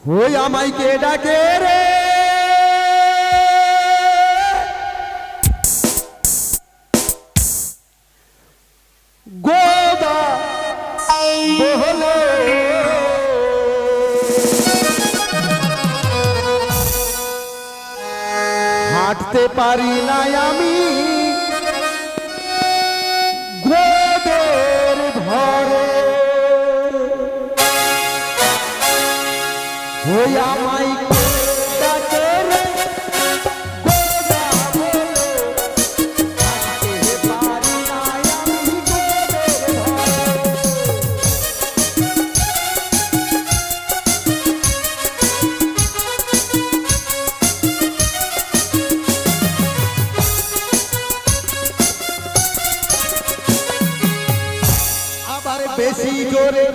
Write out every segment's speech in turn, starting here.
ওই আমায় কে ডাকে রে গোদা বহলে হাঁটতে পারি না আমি গোদের ভরে ওই আমায় কে ডাকে রে গোদা বলে হাঁটতে পারি না আমি গোদের ভরে আবার বেশি জোরে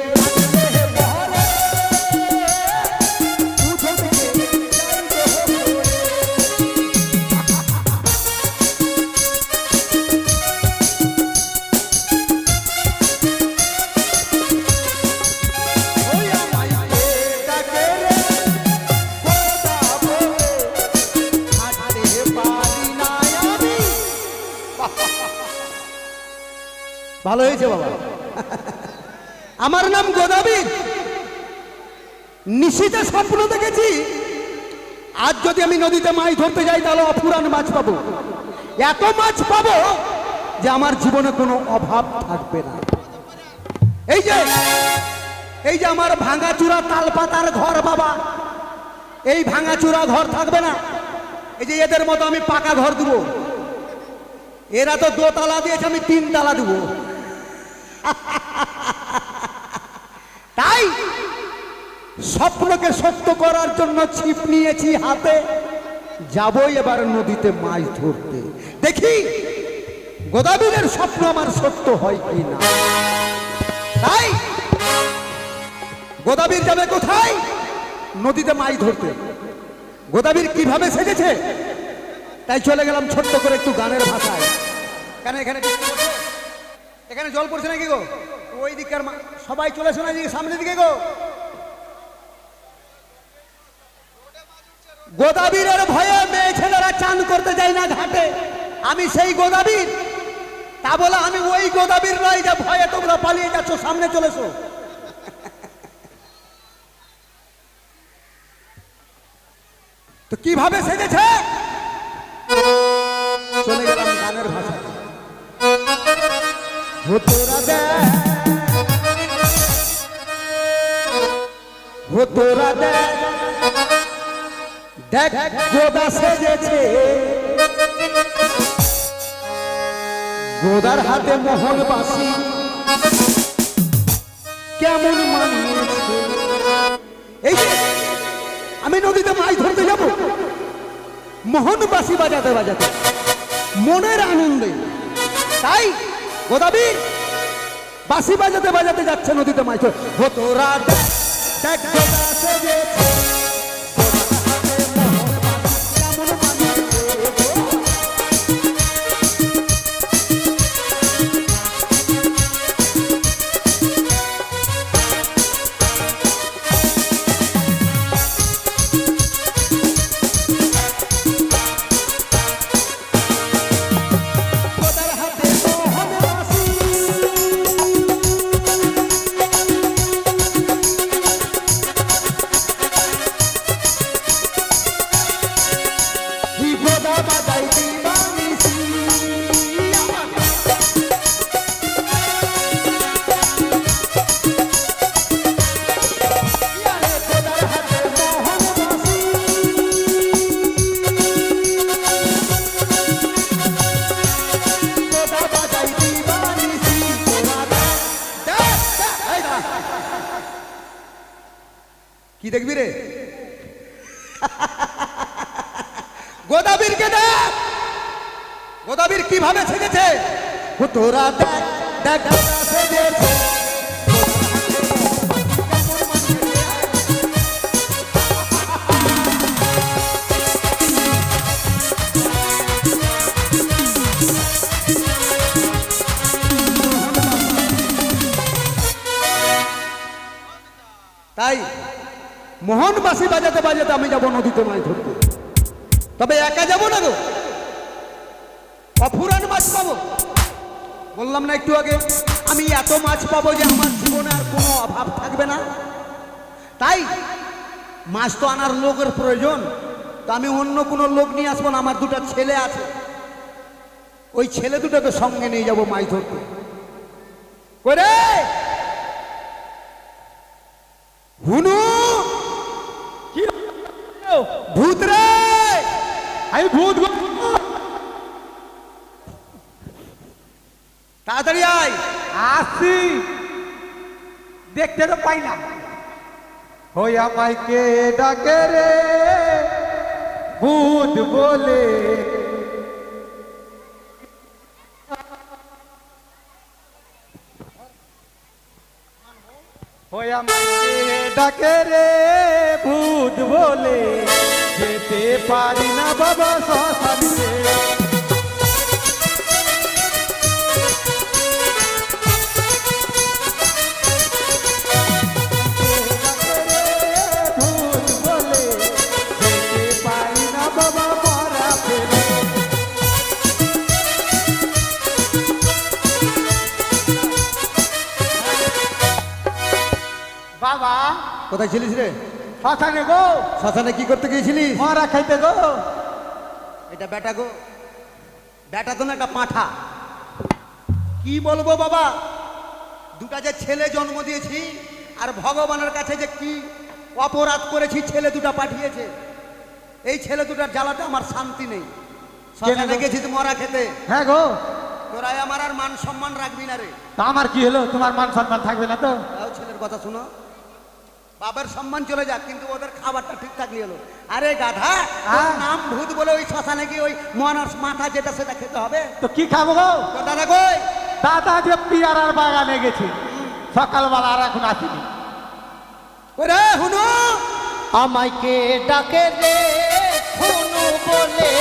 ভালো হয়েছে বাবা। আমার নাম গোদাবীর। নিশীতে স্বপ্ন দেখেছি আজ যদি আমি নদীতে মাছ ধরতে যাই তাহলে অফুরান মাছ পাবো, এত মাছ পাবো যে আমার জীবনে কোনো অভাব থাকবে না। এই যে আমার ভাঙাচুরা তালপাতার ঘর বাবা, এই ভাঙাচুরা ঘর থাকবে না। এই যে এদের মতো আমি পাকা ঘর দেবো, এরা তো দোতলা দিয়েছে, আমি 3 তালা দেবো। তাই স্বপ্নকে সত্য করার জন্য ছিপ নিয়েছি হাতে, যাবই এবার নদীতে মাছ ধরতে, দেখি গোদাবীরের স্বপ্ন আমার সত্য হয় কি না। তাই গোদাবীর যাবে কোথায়? নদীতে মাছ ধরতে। গোদাবীর কিভাবে সেজেছে তাই চলে গেলাম ছোট্ট করে একটু গানের ভাষায়। কেন এখানে জল পড়ছে নাকি গো? ওই দিককার সবাই চলে শোনা দিকে সামনের দিকে গো। গোদাবীরের ভয়ে মেয়ে ছেলেরা চান করতে যায় না ঘাটে। আমি সেই গোদাবীর, তা বলে আমি ওই গোদাবীর নয় যে ভয়ে তোমরা পালিয়ে যাচ্ছ, সামনে চলেছো। তো কিভাবে সেজেছে চলে গেলাম গানের ভাষায়। তোরা দেখ গোদা সেজেছে, গোদার হাতে মোহন বাসি কেমন মানিয়েছে। এই যে আমি নদীতে মাছ ধরতে যাব, মোহন বাসি বাজাতে বাজাতে মনের আনন্দে। তাই গোদাবীর বাসি বাজাতে বাজাতে যাচ্ছে নদীতে মাছ। তোরা দেখ গোদা সেজেছে, কি দেখবি রে? গোদাবীরকে দেখ, গোদাবীর কিভাবে সেজেছে। তোরা দেখ দেখ গোদা সেজেছে, তাই মোহন বাঁশি বাজাতে বাজাতে আমি যাব নদীতে মাছ ধরতে। তবে একা যাব না গো, অফুরান মাছ পাবো। বললাম না একটু আগে, আমি এত মাছ পাবো যে আমার জীবনে আর কোনো অভাব থাকবে না। তাই মাছ তো আনার লোকের প্রয়োজন, তো আমি অন্য কোনো লোক নিয়ে আসবো না। আমার দুটো ছেলে আছে, ওই ছেলে দুটোকে সঙ্গে নিয়ে যাবো মাছ ধরতে। করে হুনু কি ভূত রে, আমি ভূত গো। তাড়াতাড়ি আয়। আসি, দেখতে তো পাই না। ওই আমাকে ডাকে রে ভূত বলে, ওই আমাকে ডাকে রে ভূত বলে, যেতে পারি না বাবা শ্মশানে। ভূত বলে যেতে পারি না বাবা মারা ফেলে। বাবা কোথায় ছিলিস রে? শ্মশানে গো। শ্মশানে কি করতে গিয়েছিলিস? মরা খাইতে গো। এটা বেটা গো, বেটা তো না, একটা পাঁঠা। কি বলবো বাবা, দুটা যে ছেলে জন্ম দিয়েছি, আর ভগবানের কাছে যে কি অপরাধ করেছি, ছেলে দুটা পাঠিয়েছে। এই ছেলে দুটার জ্বালাতে আমার শান্তি নেই। শ্মশানে গেছিস মরা খেতে, হ্যাঁ গো। তোরাই আমার আর মান সম্মান রাখবি না রে। তা আমার কি হলো? তোমার মান সম্মান থাকবে না তো? তাও ছেলের কথা শুনো, বাবার সম্মান চলে যাক, কিন্তু ওদের খাবারটা ঠিক থাকলে হলো। আরে গাধা, তোর নাম ভূত বলে ওই শ্মশানে কি ওই মনার মাথা যেটা সেটা খেতে হবে? তো কি খাবো গো? তোর দাদা কই? দাদা যে পিয়ারার বাগানে গেছে, সকালবেলা আর এখন আসেনি। ওরে হুনু, আমাকে ডাকে রে হুনু বলে,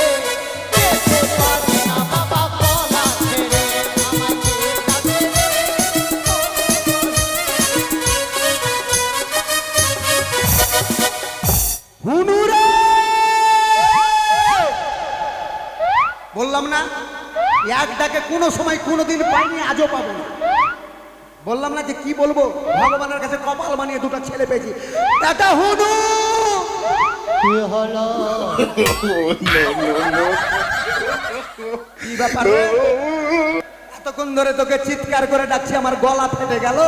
যেতে পারি না বাবা গলা ছেড়ে। আমাকে ডাকে রে হুনু রে, বললাম না এক ডাকে কোনো সময় কোনোদিন পাইনি, আজও পাবো না। বললাম না যে কি বলবো, ভগবানের কাছে কপাল বানিয়ে দুটো ছেলে পেয়েছি। দাদা হুনু, কি হলো? কি ব্যাপার রে? এতক্ষণ ধরে তোকে চিৎকার করে ডাকছি, আমার গলা ফেটে গেল,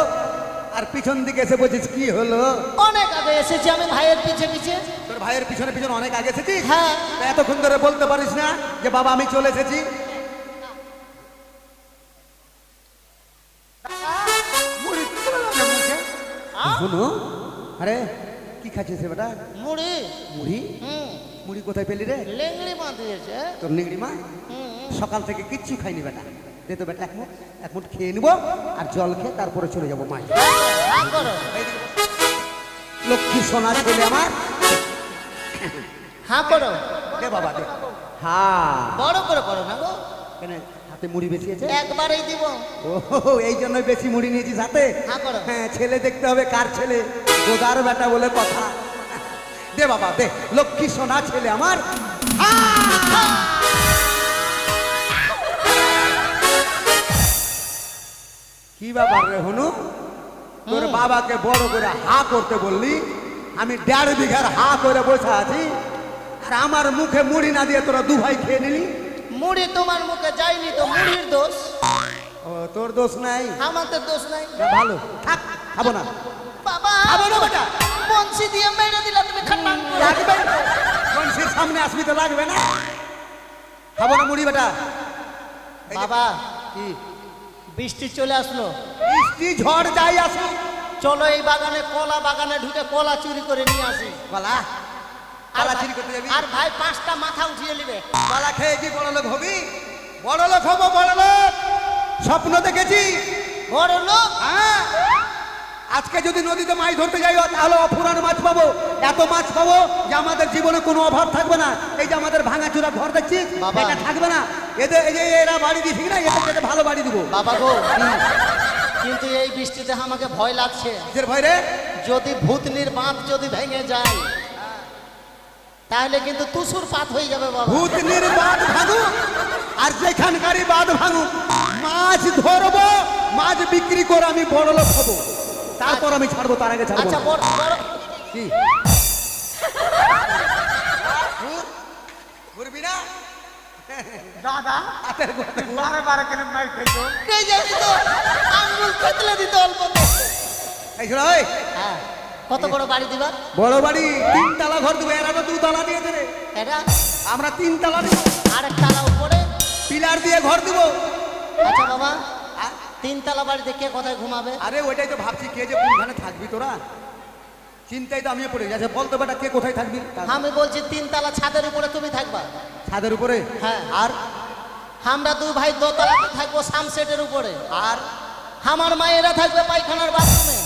আর পিছন দিকে এসে বলছিস কি হলো? অনেক আগে এসেছি আমি ভাইয়ের পিছে পিছে। তোর ভাইয়ের পিছনে পিছনে অনেক আগে এসেছিস? হ্যাঁ। তা এতক্ষণ ধরে বলতে পারিস না যে বাবা আমি চলে এসেছি? শুনো, আরে কি খাচ্ছিস রে বেটা? মুড়ি। মুড়ি? মুড়ি কোথায় পেলি রে? লেংড়ি মা দিয়েছে। তোর নিগড়ি মা? সকাল থেকে কিচ্ছু খাইনি বেটা। দে তো বেটা এক মুঠ খেয়ে নিবো, আর জল খেয়ে তারপরে চলে যাবো মাছ। হ্যাঁ করো, লক্ষ্মী সোনা ছেলে আমার, হ্যাঁ করো। দে বাবা দে। হ্যাঁ, বড় করে করো না গো, কেন হাতে মুড়ি বেশি আছে? একবারেই দিব। ও এই জন্যই বেশি মুড়ি নিয়েছিস হাতে? হ্যাঁ করো। হ্যাঁ, ছেলে দেখতে হবে কার ছেলে, গোদার বেটা বলে কথা। দে বাবা দে, লক্ষ্মী সোনা ছেলে আমার। কি ব্যাপার রে হুনু, তোর বাবাকে বড় করে হা করতে বললি, আমি 1.5 বিঘার হা করে বসে আছি, আর আমার মুখে মুড়ি না দিয়ে তোরা দু ভাই খেয়ে নিলি। মুড়ি তোমার মুখে যায়নি তো মুড়ির দোষ, ও তোর দোষ নাই? আমাদের দোষ নাই। না, ভালো থাক, খাবো না। বাবা খাবো না বেটা। বংশী দিয়ে মেরে দিলা তুমি, খাটাং করে। লাগবে বংশীর সামনে আসবি তো লাগবে না? খাবো না মুড়ি বেটা। এই যে- বাবা কি বৃষ্টি চলে আসলো, বৃষ্টি ঝড় যাই আসুক, চলো এই বাগানে কলা বাগানে ঢুকে কলা চুরি করে নিয়ে আসি। কলা কলা চুরি করতে যাবি? আর ভাই 5টা মাথা উঠিয়ে নিবে। কলা খেয়ে কি বড় লোক হবি? বড় লোক হবো, বড় লোক স্বপ্ন দেখেছি। বড় লোক? হ্যাঁ, আজকে যদি নদীতে মাছ ধরতে যাই তাহলে অফুরান মাছ পাবো, এত মাছ পাবো যে আমাদের জীবনে কোনো অভাব থাকবে না। এই যে আমাদের ভাঙাচোরা ঘর দেখছিস, বাবা। এটা থাকবে না। এদের এই যে এরা বাড়ি দিচ্ছি না, এদের ভালো বাড়ি দিব। বাবা গো, কিন্তু এই বৃষ্টিতে আমাকে ভয় লাগছে। কিসের ভয় রে? যদি ভূতনির বাঁধ যদি ভেঙে যায় তাহলে কিন্তু তুসুর পাত হয়ে যাবে বাবা। ভূতনির বাঁধ ভাঙুক আর যেখানকারই বাঁধ ভাঙুক, মাছ ধরবো, মাছ বিক্রি করে আমি বড় লোক হবো, তারপর আমি ছাড়বো, তার আগে ছাড়বো আচ্ছা না। বড় বড় কি ঘুরবি না? দাদা হাতের গোড়াতে বারে বারে কেন মাই খাইছো? এই যে দিত আঙ্গুল থেতলে দিত অল্পতে। এই শোনো, ওই হ্যাঁ, কত বড় বাড়ি দিবা? বড় বাড়ি 3 তলা ঘর দেবো, এরা তো 2 তলা দিয়েছে রে, এটা আমরা 3 তলা দেবো, আরেক তালা উপরে। পিলার দিয়ে ঘর দিব। আচ্ছা বাবা, 3 তলা বাড়িতে কে কোথায় ঘুমাবে? আরে ওইটাই তো ভাবছি, কে যে কোনখানে থাকবি তোরা, চিন্তাই তো আমিও পড়ে যাচ্ছে। বলতো বেটা কে কোথায় থাকবি? আমি বলছি 3 তলা ছাদের উপরে তুমি থাকবা। ছাদের উপরে? হ্যাঁ। আর আমরা 2 ভাই দোতলাতে থাকবো সামসেটের উপরে। আর আমার মায়েরা থাকবে পায়খানার বাথরুমে।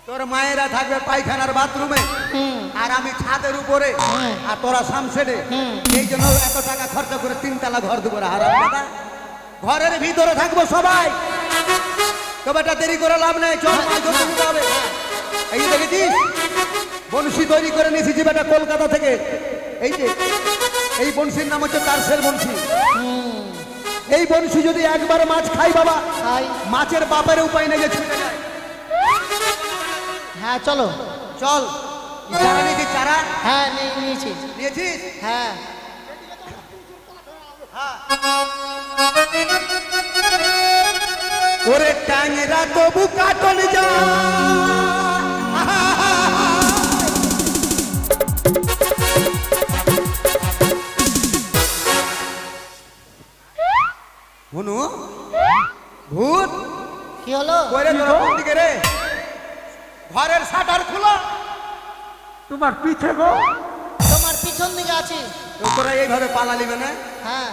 তোর মায়েরা থাকবে পায়খানার বাথরুমে, আর আমি ছাদের উপরে, আর তোরা সামসেটে। এই জন্য এত টাকা খরচা করে 3 তলা ঘর দেবো। আর দাদা ঘরের ভিতরে থাকবো সবাই। তো বেটা দেরি করে লাভ নেই, চল মাছ ধরতে যেতে হবে। এই যে দেখেছিস বংশী তৈরি করে নিয়েছি যে বেটা কলকাতা থেকে। এই যে এই বংশীর নাম হচ্ছে তারসের বংশী। এই বংশী যদি একবার মাছ খাই বাবা, খাই। মাছের বাপের উপায় নেই যে ছুটে যায়। হ্যাঁ চলো। চল, চারা নিয়েছিস? চারা হ্যাঁ নিয়েছি। নিয়েছিস? হ্যাঁ ওরে ট্যাংরা তবু কাটন যা, শুনু ভূত কি হলো? কইরে তোরা কোন দিকে রে? ঘরের শাটার খুলো। তোমার পিছে গো। তোমার পিছন দিকে আছি। তো তোরা এইভাবে পালালি মানে? হ্যাঁ,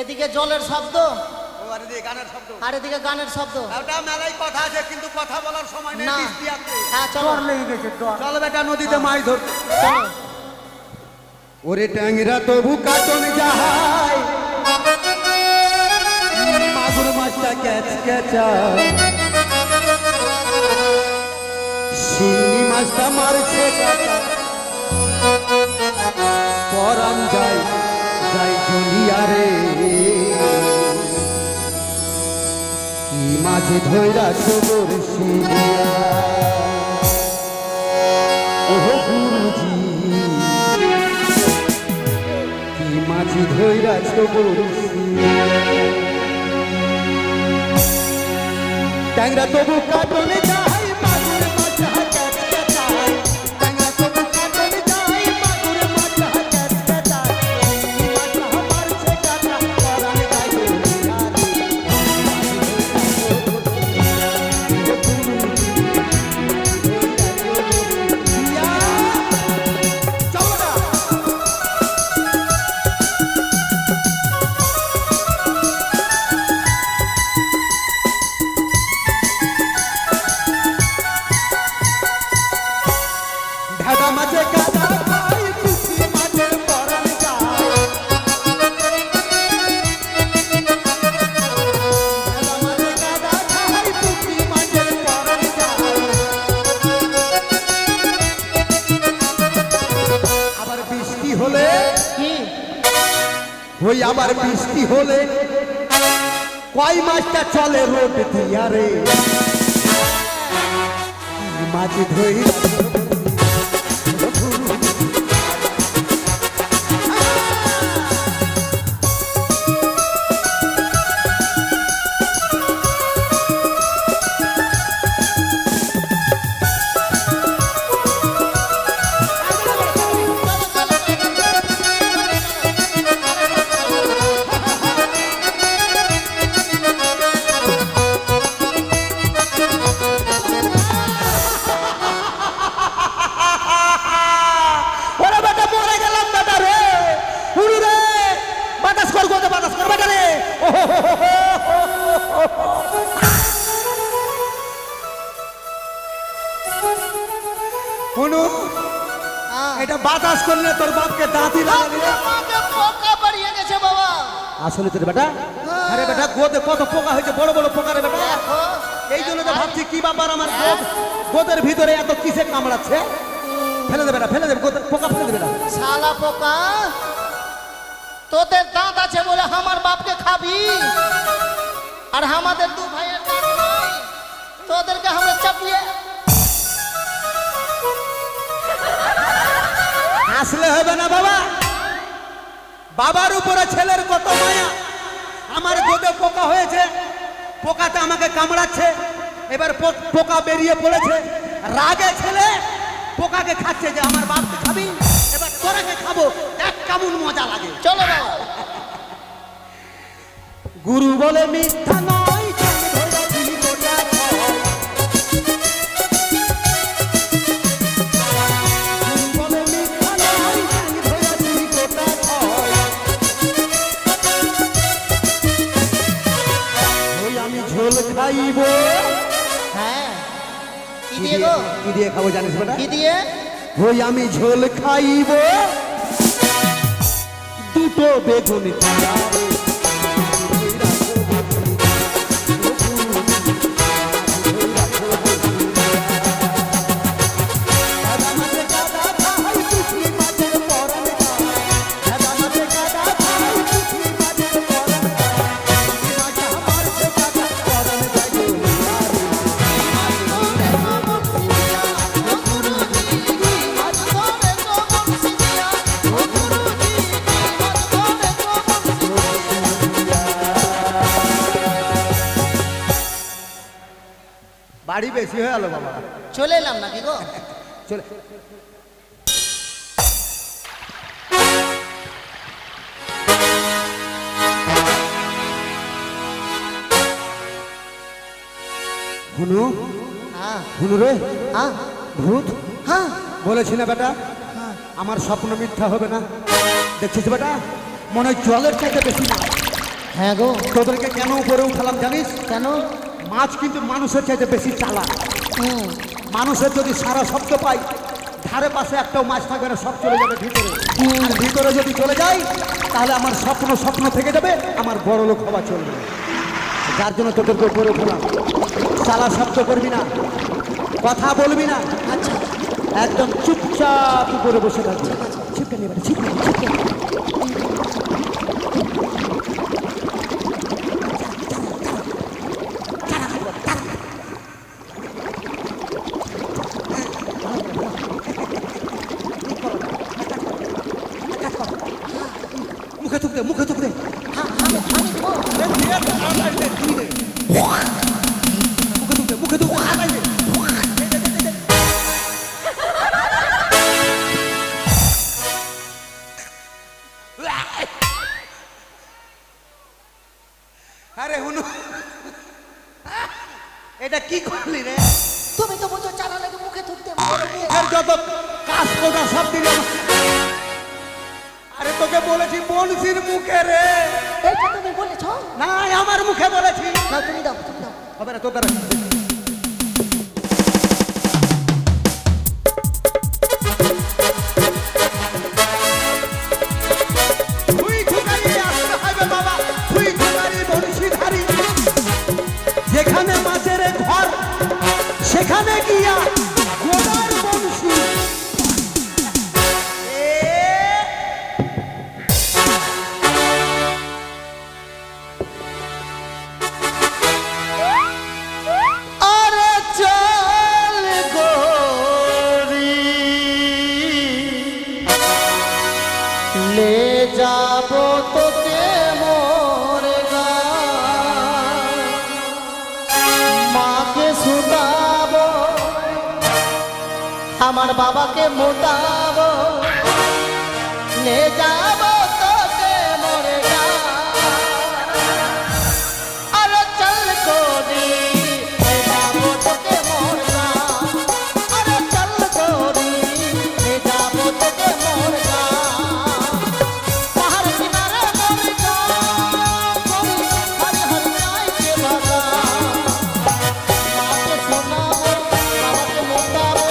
এদিকে জলের শব্দ ও আর এদিকে গানের শব্দ। আর এদিকে গানের শব্দ। ওটা মেলাই কথা আছে, কিন্তু কথা বলার সময় নেই, না। বৃষ্টি আছে। হ্যাঁ চলো ডর লেগে গেছে ডর। চল বেটা নদীতে মাছ ধরতে। চলো। ওরে ট্যাংরা তবু কাটন যাহাই, মাগুর মাছটা ক্যাচ ক্যাচা, শিঙি মাছটা মারছে কাটা, পরাম যাই যাই জ্বলিয়া রে, কি মাঝে ধৈরা সবর শিরিয়া, ওহ গুরুজি কি মাঝে ধৈরা সবর শিরিয়া, ট্যাংরা তবু কাটনে যাই, মাগুর মাছ ক্যাচ ক্যাচাই, ট্যাংরা তবু কাটনে যাই, মাগুর মাছ ক্যাচ ক্যাচাই, শিঙি মাছ মারছে কাটা, পরাণ যাই জ্বলিয়া রে, চলো না। ভেড়া মাঝে কাদা খাই, পুঁটি মাঝে পরাণ যায়, ভেড়া মাঝে কাদা খাই, পুঁটি মাঝে পরাণ যায়। আবার বৃষ্টি হলে, কি? ওই আবার বৃষ্টি হলে কয় মাছটা চলে রোড দিয়া রে, কি মাছ ধরি ওরে বেটা মরে গেলাম বেটা রে, উড়ু রে, বাতাস কর গোতে বাতাস কর বেটা রে। শুনু, হ্যাঁ। এটা বাতাস করলে তোর বাপকে দাঁতি লাগাবি রে। আমাকে পোকা বাড়িয়ে গেছে বাবা। আসলে তোর বেটা, আরে বেটা গোতে কত পোকা হয়েছে, বড় বড় পোকা রে বেটা। দেখো এই জন্য তো ভাবছি কি ব্যাপার আমার গোদের ভিতরে এত কিসে কামড়াচ্ছে। ফেলে দেবে না, ফেলে দেবে, পোকা ফেলে দেবে না। শালা পোকা, তোদের দাঁত আছে বলে আমার বাপকে খাবি, আর আমাদের দু ভাইয়ের দাঁত নাই, তোদেরকে আমরা চাপিয়ে। আসলে হবে না বাবা, বাবার উপরে ছেলের কত মায়া। আমার গোদে পোকা হয়েছে, পোকাটা আমাকে কামড়াচ্ছে, এবার পোকা বেরিয়ে পড়েছে, রাগে ছেলে পোকাকে খাচ্ছে যে আমার বাপকে খাবি, এবার তোরাকে খাবো, দেখ কেমন মজা লাগে। চলো বাবা। গুরু বলে মিথ্যা নয়, জ্ঞান ধরেছি গোটা ছয়। গুরু বলে মিথ্যা নয়, জ্ঞান ধরেছি গোটা ছয়। ওই আমি ঝোল খাইব। হ্যাঁ, কি দিয়ে গো? কি দিয়ে খাবো জানিস বেটা? কি দিয়ে? ওই আমি ঝোল খাইব দুটো বেগুন ছাড়া। বাড়ি বেশি হয়ে গেল বাবা, চলে এলাম নাকি গো? চলে। হুনু, হ্যাঁ হুনু রে, হ্যাঁ ভূত হ্যাঁ বলেছি না বেটা, আমার স্বপ্ন মিথ্যা হবে না। দেখছিস বেটা, মনে হয় জলের চাইতে বেশি না। হ্যাঁ গো। তোদেরকে কেন উপরে উঠালাম জানিস? কেন? মাছ কিন্তু মানুষের চাইতে বেশি চালাক। মানুষের যদি সারা শব্দ পাই, ধারে পাশে একটাও মাছ থাকবে না, সব চলে যাবে ভিতরে। আর ভিতরে যদি চলে যাই, তাহলে আমার স্বপ্ন থেকে যাবে, আমার বড় লোক হওয়া চলবে। যার জন্য তোদেরকে উপরে উঠলাম। সারা শব্দ করবি না, কথা বলবি না, আচ্ছা একদম চুপচাপ উপরে বসে থাকবি। ছিপকে নিয়ে ছিপকে ছিপকে। মুখে থুক দে, মুখে থুক দে। মুখে থুক দে, মুখে থুক দে, হাতাই দে। আরে হুনু, এটা কি করলি রে? তুমি তো বলছো চারা লাগে মুখে থুকতে। মুখের যত কাজ কোটা সব দিল। আরে তোকে বলেছি বনশির মুখে রে। এইটা তুমি বলেছো? না, আমার মুখে বলেছি। না তুমি দাও, তুমি দাও। হবে না তোর দ্বারা। তুই ঠুকারি আসতে হবে বাবা, তুই ঠুকারি বনশিধারী। যেখানে মাছের ঘর, সেখানে গিয়া গোদার বংশী। আরে চল গোরি লে যাব তোকে মোর গাঁও, মাকে শুতাবো, আমার বাবাকে মোটাবো, লে যাব তোকে মোর গাঁও। আরে চল গোরি লে যাব তোকে মোর গাঁও, আরে চল গোরি লে যাব তোকে মোর গাঁও। পাহাড় কিনারে মোর গাঁও, গোরি হরি হরি নাইকে বাগান, মাকে শোনাবো, বাবাকে মোটাবো।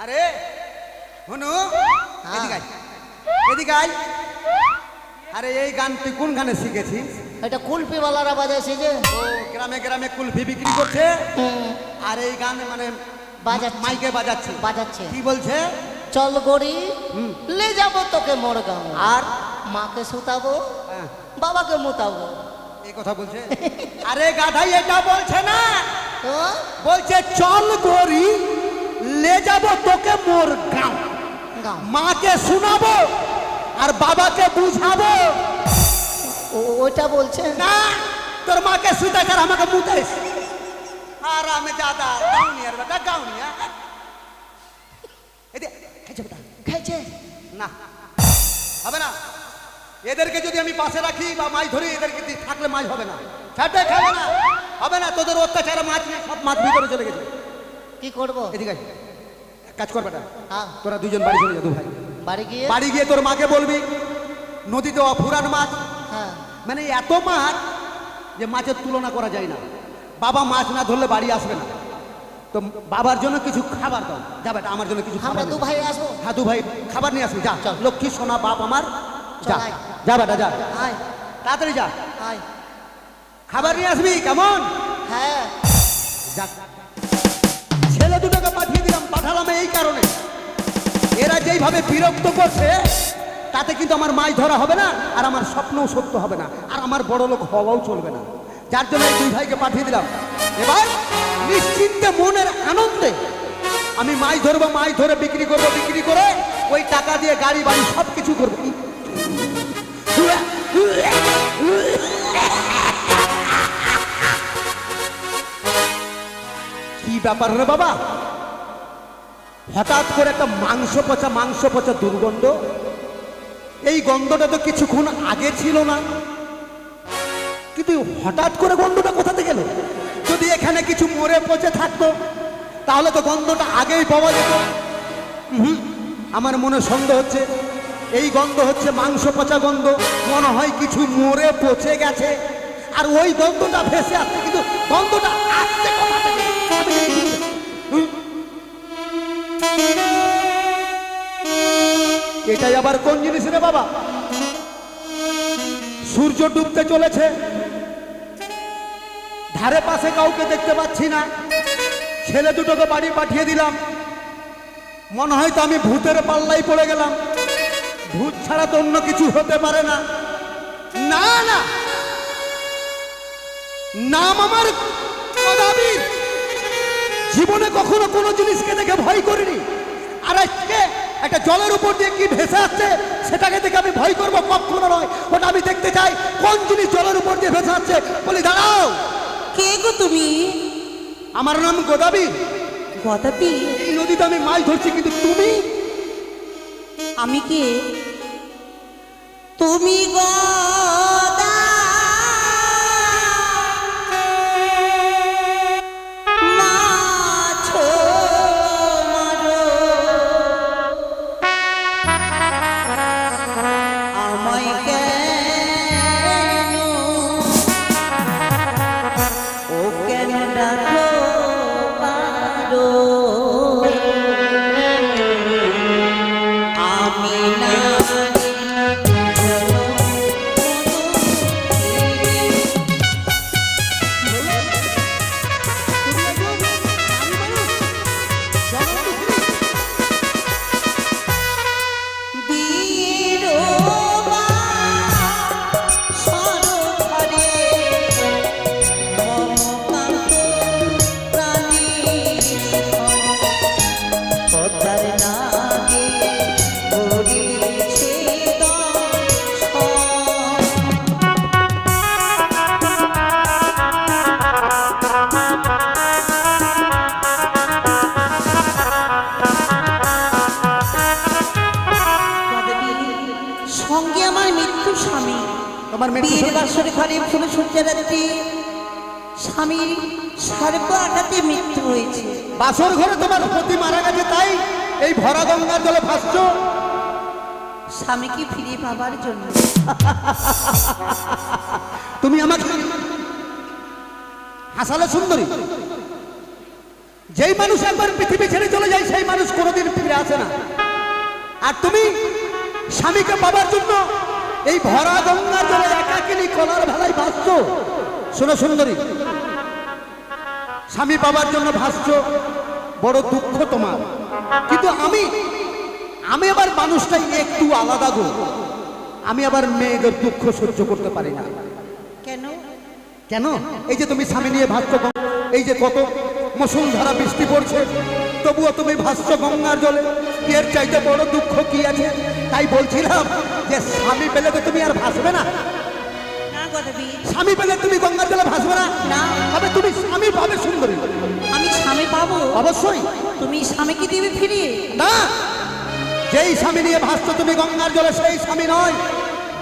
আরে হুনু, এদিকে আয়, এদিকে আয়। আরে এই গান তুই কোন গানে শিখেছিস? এটা কুলপিওয়ালারা বাজাইছে যে ও গ্রামে গ্রামে কুলফি বিক্রি করছে আর এই গান মানে বাজাচ্ছে। মাইকে বাজাচ্ছে বাজাচ্ছে। কি বলছে? চল গড়ি লে যাবো তোকে মোর গাঁও, আর মাকে সুতাবো হ্যাঁ, বাবাকে মুতাবো। এই কথা বলছে। আরে গাধাই এটা বলছে না, তো বলছে চল গরি লে যাব তোকে মোর গাঁও, গাঁও মাকে শোনাবো আর বাবাকে বুঝাবো। ওইটা বলছে না, তোর মাকে সুতাইছ আর আমাকে মুতাইছ। আর আমি দাদা গাউনি আর বেটা গাউনি। খেয়েছে বেটা খাইছে না, হবে না। এদেরকে যদি আমি পাশে রাখি বা মাছ ধরি, এদেরকে থাকলে মাছ হবে না, ছাড়তে খাবে না, হবে না। তোদের অত্যাচারে মাছ নেই, সব মাছ ভিতরে চলে গেছে। কি করবো? এদিকে আয়, এক কাজ কর বেটা, হ্যাঁ তোরা দুজন বাড়ি চলে যা, দু ভাই বাড়ি গিয়ে বাড়ি গিয়ে তোর মাকে বলবি নদীতে অফুরান মাছ, হ্যাঁ মানে এত মাছ যে মাছের তুলনা করা যায় না। বাবা মাছ না ধরলে বাড়ি আসবে না, তো বাবার জন্য কিছু খাবার দাও। যা বেটা, আমার জন্য কিছু আমরা খাবার দু নিয়ে আয়। ভাই আসবো। হ্যাঁ, দু ভাই খাবার নিয়ে আসবি, যা চল। লক্ষ্মী সোনা বাপ আমার, যা চল, আয়। যা বেটা যা, আয় তাড়াতাড়ি যা, আয় খাবার নিয়ে আসবি কেমন? হ্যাঁ যা। ছেলে দুটোকে পাঠিয়ে দিলাম, পাঠালাম এই কারণে এরা যেইভাবে বিরক্ত করছে তাতে কিন্তু আমার মাছ ধরা হবে না, আর আমার স্বপ্নও সত্য হবে না, আর আমার বড় লোক হওয়াও চলবে না। যার জন্য এই দুই ভাইকে পাঠিয়ে দিলাম। এবার নিশ্চিন্তে মনের আনন্দে আমি মাছ ধরবো, মাছ ধরে বিক্রি করবো, বিক্রি করে ওই টাকা দিয়ে গাড়ি বাড়ি সব কিছু করবো। কি ব্যাপার রে বাবা, হঠাৎ করে একটা মাংস পচা দুর্গন্ধ। এই গন্ধটা তো কিছুক্ষণ আগে ছিল না, কিন্তু হঠাৎ করে গন্ধটা কোথা থেকে এলো? যদি এখানে কিছু মরে পচে থাকতো তাহলে তো গন্ধটা আগেই পাওয়া যেত। আমার মনে সন্দেহ হচ্ছে এই গন্ধ হচ্ছে মাংস পচা গন্ধ, মনে হয় কিছু মরে পচে গেছে, আর ওই গন্ধটা ভেসে আসছে, কিন্তু গন্ধটা আসছে কোথা থেকে? এটাই আবার কোন জিনিস রে বাবা? সূর্য ডুবতে চলেছে, ধারে পাশে কাউকে দেখতে পাচ্ছি না। ছেলে দুটোকে বাড়ি পাঠিয়ে দিলাম, মনে হয় তো আমি ভূতের পাল্লাই পড়ে গেলাম। ভূত ছাড়া তো অন্য কিছু হতে পারে না। না না, নাম আমার গদাবীর। জীবনে কখনো কোনো জিনিসকে দেখে ভয় করিনি, আর আজকে একটা জলের উপর দিয়ে কি ভেসে আসছে সেটাকে দেখে আমি ভয় করবো? কখনো নয়। ওটা আমি দেখতে চাই কোন জিনিস জলের উপর দিয়ে ভেসে আসছে। বলি দাঁড়াও, কে গো তুমি? আমার নাম গোদাবীর। গদাবি? এই নদীতে আমি মাছ ধরছি, কিন্তু তুমি? আমি কে? তুমি গদা মাছ মারো, আমায় কেন ও কেন ডাকো পারো? আমি না সঙ্গে আমার মৃত্যু স্বামী, তোমার মৃত্যু বিয়ের স্বামী? বাসরে ঘরে ফুল সূর্যের রাত্রি স্বামীর সর্ব আঘাতে মৃত্যু হয়েছে। বাসর ঘরে তোমার পতি মারা গেছে, তাই এই ভরা গঙ্গার জলে ভাসছো? স্বামীকে ফিরে পাবার জন্য। তুমি আমাকে হাসালে সুন্দরী। যেই মানুষ একবার পৃথিবী ছেড়ে চলে যায় সেই মানুষ কোনোদিন ফিরে আসে না। আর তুমি স্বামীকে পাবার জন্য এই ভরা গঙ্গা জলে একাকিনী কলার ভেলায় ভাসছো। শোনো সুন্দরী, স্বামী পাবার জন্য ভাসছো, বড় দুঃখ তোমার। কিন্তু আমি আবার মানুষটাই একটু আলাদা গো। আমি আবার মেয়েদের দুঃখ সহ্য করতে পারি না। কেন? কেন? এই যে তুমি স্বামী নিয়ে ভাসছো, এই যে কত মুষলধারা বৃষ্টি পড়ছে, তবুও তুমি ভাসছো গঙ্গার জলে। এর চাইতে বড় দুঃখ কি আছে? তাই বলছিলাম যে স্বামী পেলে তো তুমি আর ভাসবে না। না গদাবীর, স্বামী পেলে তুমি গঙ্গার জলে ভাসবে না। না। তবে তুমি স্বামী পাবে সুন্দরী। আমি স্বামী পাবো? অবশ্যই। তুমি স্বামীকে দিবে ফিরিয়ে? না, যেই স্বামী নিয়ে ভাসছো তুমি গঙ্গার জলে, সেই স্বামী নয়।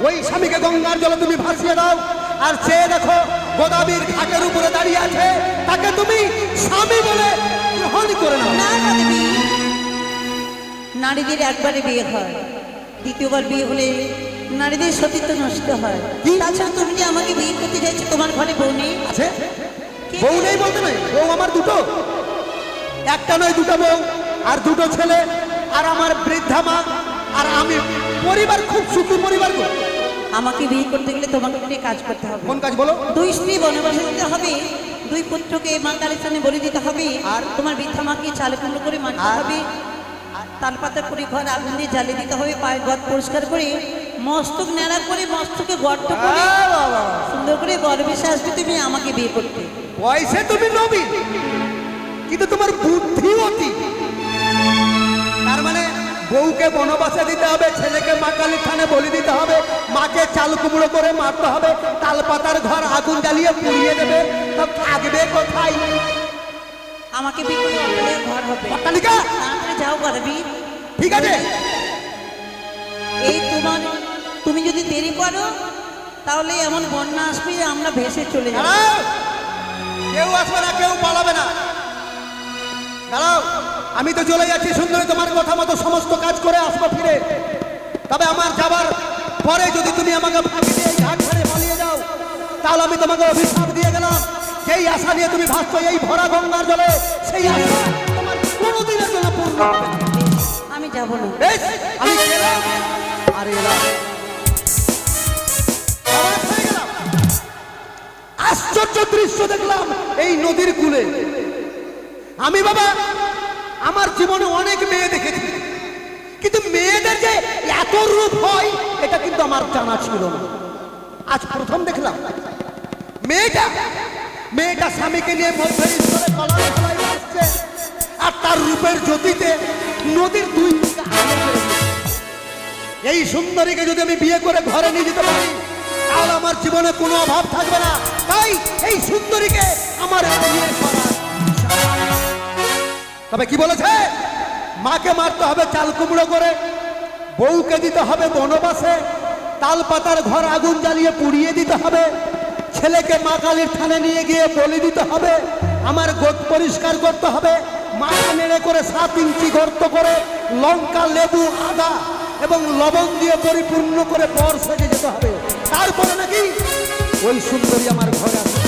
ওই স্বামীকে গঙ্গার জলে তুমি ভাসিয়ে দাও, আর চেয়ে দেখো গোদাবীর ঘাটের উপরে দাঁড়িয়ে আছে, তাকে তুমি স্বামী বলে গ্রহণ করে নাও। না গদাবীর, নারীদের একবারে বিয়ে হয়, দ্বিতীয়বার বিয়ে হলে নারীদের সতীত্ব নষ্ট হয়। কি? তাছাড়া তুমি যে আমাকে বিয়ে করতে চাইছো, তোমার ঘরে বউ নেই? আছে কে? বউ নেই বলতে নয়, বউ আমার দুটো, একটা নয় দুটো বউ, আর দুটো ছেলে, আর আমার বৃদ্ধা মা, আর আমি। পরিবার খুব সুখী পরিবার গো। আমাকে বিয়ে করতে গেলে তোমাকে একটা কাজ করতে হবে। কোন কাজ বলো? 2 স্ত্রী বনবাসে দিতে হবে, 2 পুত্রকে মা কালীর সামনে বলি দিতে হবে, আর? তোমার বৃদ্ধা মাকে চালে কুমড়ো করে মারতে আর? হবে, তালপাতা করে ঘর আগুন দিয়ে জ্বালিয়ে দিতে হবে, পায়ের গর্ত পরিষ্কার করে মস্তক ন্যাড়া করে মস্তকে গর্ত করে সুন্দর করে গর্ভেশে আসবে তুমি আমাকে বিয়ে করতে। পয়সা তুমি নবীন, কিন্তু তোমার বুদ্ধি অতি। তার মানে বউকে বনবাসে দিতে হবে, ছেলেকে মা কালীর থানে বলি দিতে হবে, মাকে চাল কুমড়ো করে মারতে হবে, তাল পাতার ঘর আগুন জ্বালিয়ে পুড়িয়ে দেবে, তা থাকবে কোথায়? আমাকে বিয়ে করে অটলে ঘর হবে। অট্টালিকা? তাড়াতাড়ি যাও গর্বী। ঠিক আছে। এই তুমি যদি দেরি করো তাহলে এমন বন্যা আসবে যে আমরা ভেসে চলে যাবো। দাঁড়াও, কেউ আসবে না, কেউ পালাবে না। দাঁড়াও, আমি তো চলে যাচ্ছি সুন্দরী, তোমার কথা মতো সমস্ত কাজ করে আসবো ফিরে। তবে আমার যাবার পরে যদি তুমি আমাকে ফাঁকি দিয়ে এই ঘাট ছেড়ে পালিয়ে যাও, তাহলে আমি তোমাকে অভিশাপ দিয়ে গেলাম। যেই আশা নিয়ে তুমি ভাসছো এই ভরা গঙ্গার জলে, সেই আশা তোমার কোনোদিনের জন্য পূর্ণ হবে না। আমি যাবো না। বেশ, আমি গেলাম আর এলাম। অবাক হয়ে গেলাম, আশ্চর্য দৃশ্য দেখলাম এই নদীর কূলে। আমি বাবা আমার জীবনে অনেক মেয়ে দেখেছি, কিন্তু মেয়েদের যে এত রূপ হয় এটা কিন্তু আমার জানা ছিল না। আজ প্রথম দেখলাম মেয়েটা স্বামীকে নিয়ে মধ্যে স্থলে কলার ভেলায় ভাসছে, আর তার রূপের জ্যোতিতে নদীর দুই দিকে আলো জ্বলে গেছে। এই সুন্দরীকে যদি আমি বিয়ে করে ঘরে নিয়ে যেতে পারি, তাহলে আমার জীবনে কোনো অভাব থাকবে না। তাই এই সুন্দরীকে আমার বিয়ে করার ইচ্ছা। তবে কি বলেছে? মাকে মারতে হবে চাল কুমড়ো করে, বউকে দিতে হবে বনবাসে, তাল পাতার ঘর আগুন জ্বালিয়ে পুড়িয়ে দিতে হবে, ছেলেকে মা কালীর থানে নিয়ে গিয়ে বলি দিতে হবে, আমার গোদ পরিষ্কার করতে হবে, মাথা নেড়ে করে 7 ইঞ্চি গর্ত করে লঙ্কা, লেবু, আদা এবং লবণ দিয়ে পরিপূর্ণ করে বর সেজে যেতে হবে। তারপরে নাকি ওই সুন্দরী আমার ঘরে আসবে।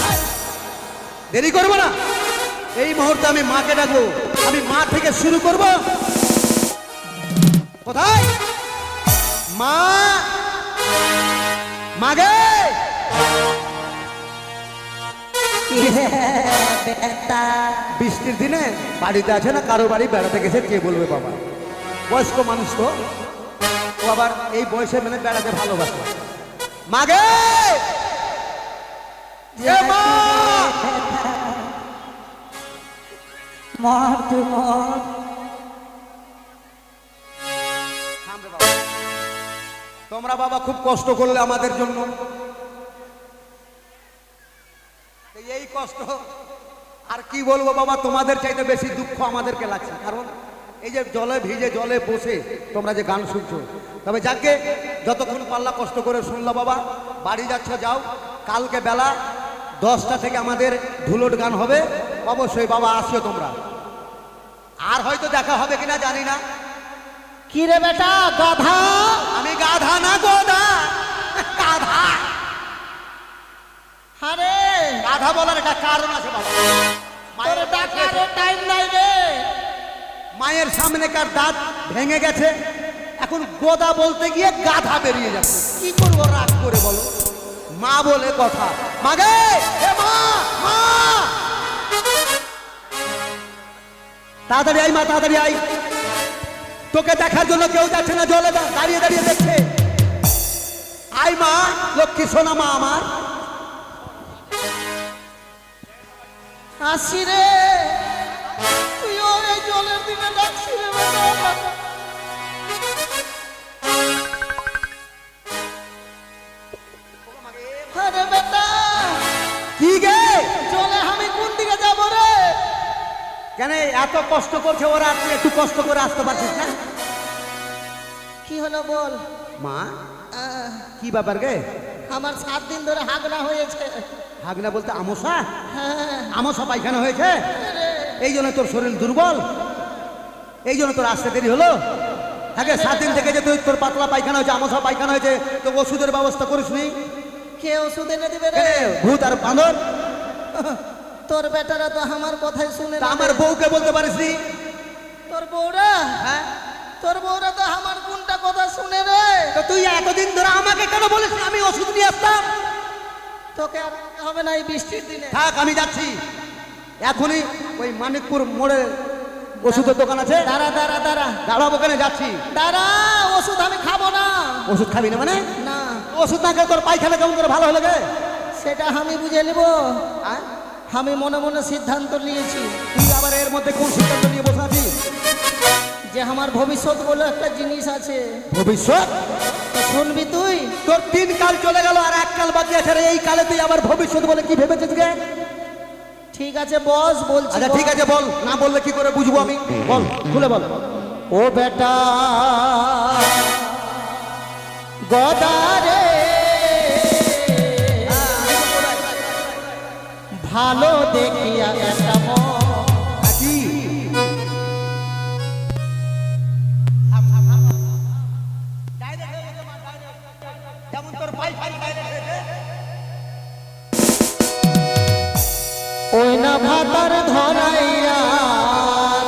দেরি করবো না, এই মুহূর্তে আমি মাকে ডাকবো। আমি মা থেকে শুরু করব। কোথায় মা? মাগে বৃষ্টির দিনে বাড়িতে আছে না, কারো বাড়ি বেড়াতে গেছে, কে বলবে বাবা? বয়স্ক মানুষ তো, ও আবার এই বয়সে মানে বেড়াতে ভালোবাসে। মাগে এ মা! মর তুই মর। তোমরা বাবা খুব কষ্ট করলে আমাদের জন্য, এই কষ্ট আর কি বলবো বাবা, তোমাদের চাইতে বেশি দুঃখ আমাদেরকে লাগছে। কারণ এই যে জলে ভিজে জলে বসে তোমরা যে গান শুনছো, তবে যাকে যতক্ষণ পাল্লা কষ্ট করে শুনলো বাবা, বাড়ি যাচ্ছ যাও। কালকে বেলা 10টা থেকে আমাদের ধুলোট গান হবে, অবশ্যই বাবা আসিও তোমরা। আর হয়তো দেখা হবে কিনা জানি না। কি রে বেটা গাধা? আমি গাধা না, গোদা। গাধা, আরে গাধা বলার একটা কারণ আছে বাবা। তোর ডাকারও টাইম নাই রে। মায়ের সামনেকার দাঁত ভেঙে গেছে, এখন গোদা বলতে গিয়ে গাধা বেরিয়ে যাচ্ছে কি করবো রাগ করে বলো মা বলে কথা মাগে এ মা মা তাড়াতাড়ি আই মা তাড়াতাড়ি আই তোকে দেখার জন্য কেউ যাচ্ছে না জলে দাঁড়িয়ে দাঁড়িয়ে দেখছে আই মা লক্ষ্মী সোনা মা আমার আসি রে তুইও এই জলের দিকে ডাকছি রে বেটা আরে বেটা কি গে জলে আমি কোন দিকে যাব রে কেন এত কষ্ট করছে ওরা আর তুই একটু কষ্ট করে আসতে পারছিস না কি হলো বল মা আহ, কি ব্যাপার গে আমার 7 দিন ধরে হাগনা হয়েছে হাগনা বলতে আমসা হ্যাঁ আমসা পায়খানা হয়েছে এই জন্য তোর শরীর দুর্বল এই জন্য তোর আসতে দেরি হলো আগে 7 দিন থেকে যে তুই তোর পাতলা পায়খানা হয়েছে আমসা পায়খানা হয়েছে তো ওষুধের ব্যবস্থা করিস নি কে ওষুধ এনে দিবে রে ভূত আর বাঁদর তোর বেটারা তো আমার কথাই শুনে তা না আমার বউকে বলতে পারিস নি তোর বউরা হ্যাঁ তোর বউরা তো আমার কোনটা কথা শুনে রে তো তুই এতদিন ধরে আমাকে কেন বলিস না? আমি ওষুধ নিয়ে আসতাম তোকে আর আনতে হবে না এই বৃষ্টির দিনে থাক আমি যাচ্ছি এখনই ওই মানিকপুর মোড়ে ওষুধের দোকান আছে দাঁড়া দাঁড়া দাঁড়া দাঁড়াবো কেন যাচ্ছি দাঁড়া ওষুধ আমি খাবো না ওষুধ খাবি না মানে না ওষুধ না খেয়ে তোর পায়খানা কেমন করে ভালো হলো গে সেটা আমি বুঝে নিব আয়? আমি মনে মনে সিদ্ধান্ত নিয়েছি তুই আবার এর মধ্যে কোন সিদ্ধান্ত নিয়ে বসে আছিস যে আমার ভবিষ্যৎ বলে একটা জিনিস আছে ভবিষ্যৎ তো শুনবি তুই তোর 3 কাল চলে গেল আর 1 কাল বাকি আছে রে এই কালে তুই আবার ভবিষ্যৎ বলে কি ভেবেছিস গে ঠিক আছে বস বলছি আচ্ছা বস। ঠিক আছে বল না বললে কি করে বুঝবো আমি বল খুলে বল ও বেটা গদারে ভালো দেখিয়া একটা কি যেমন তোর ভাই ভাই ওই না ভাতার ধরাইয়া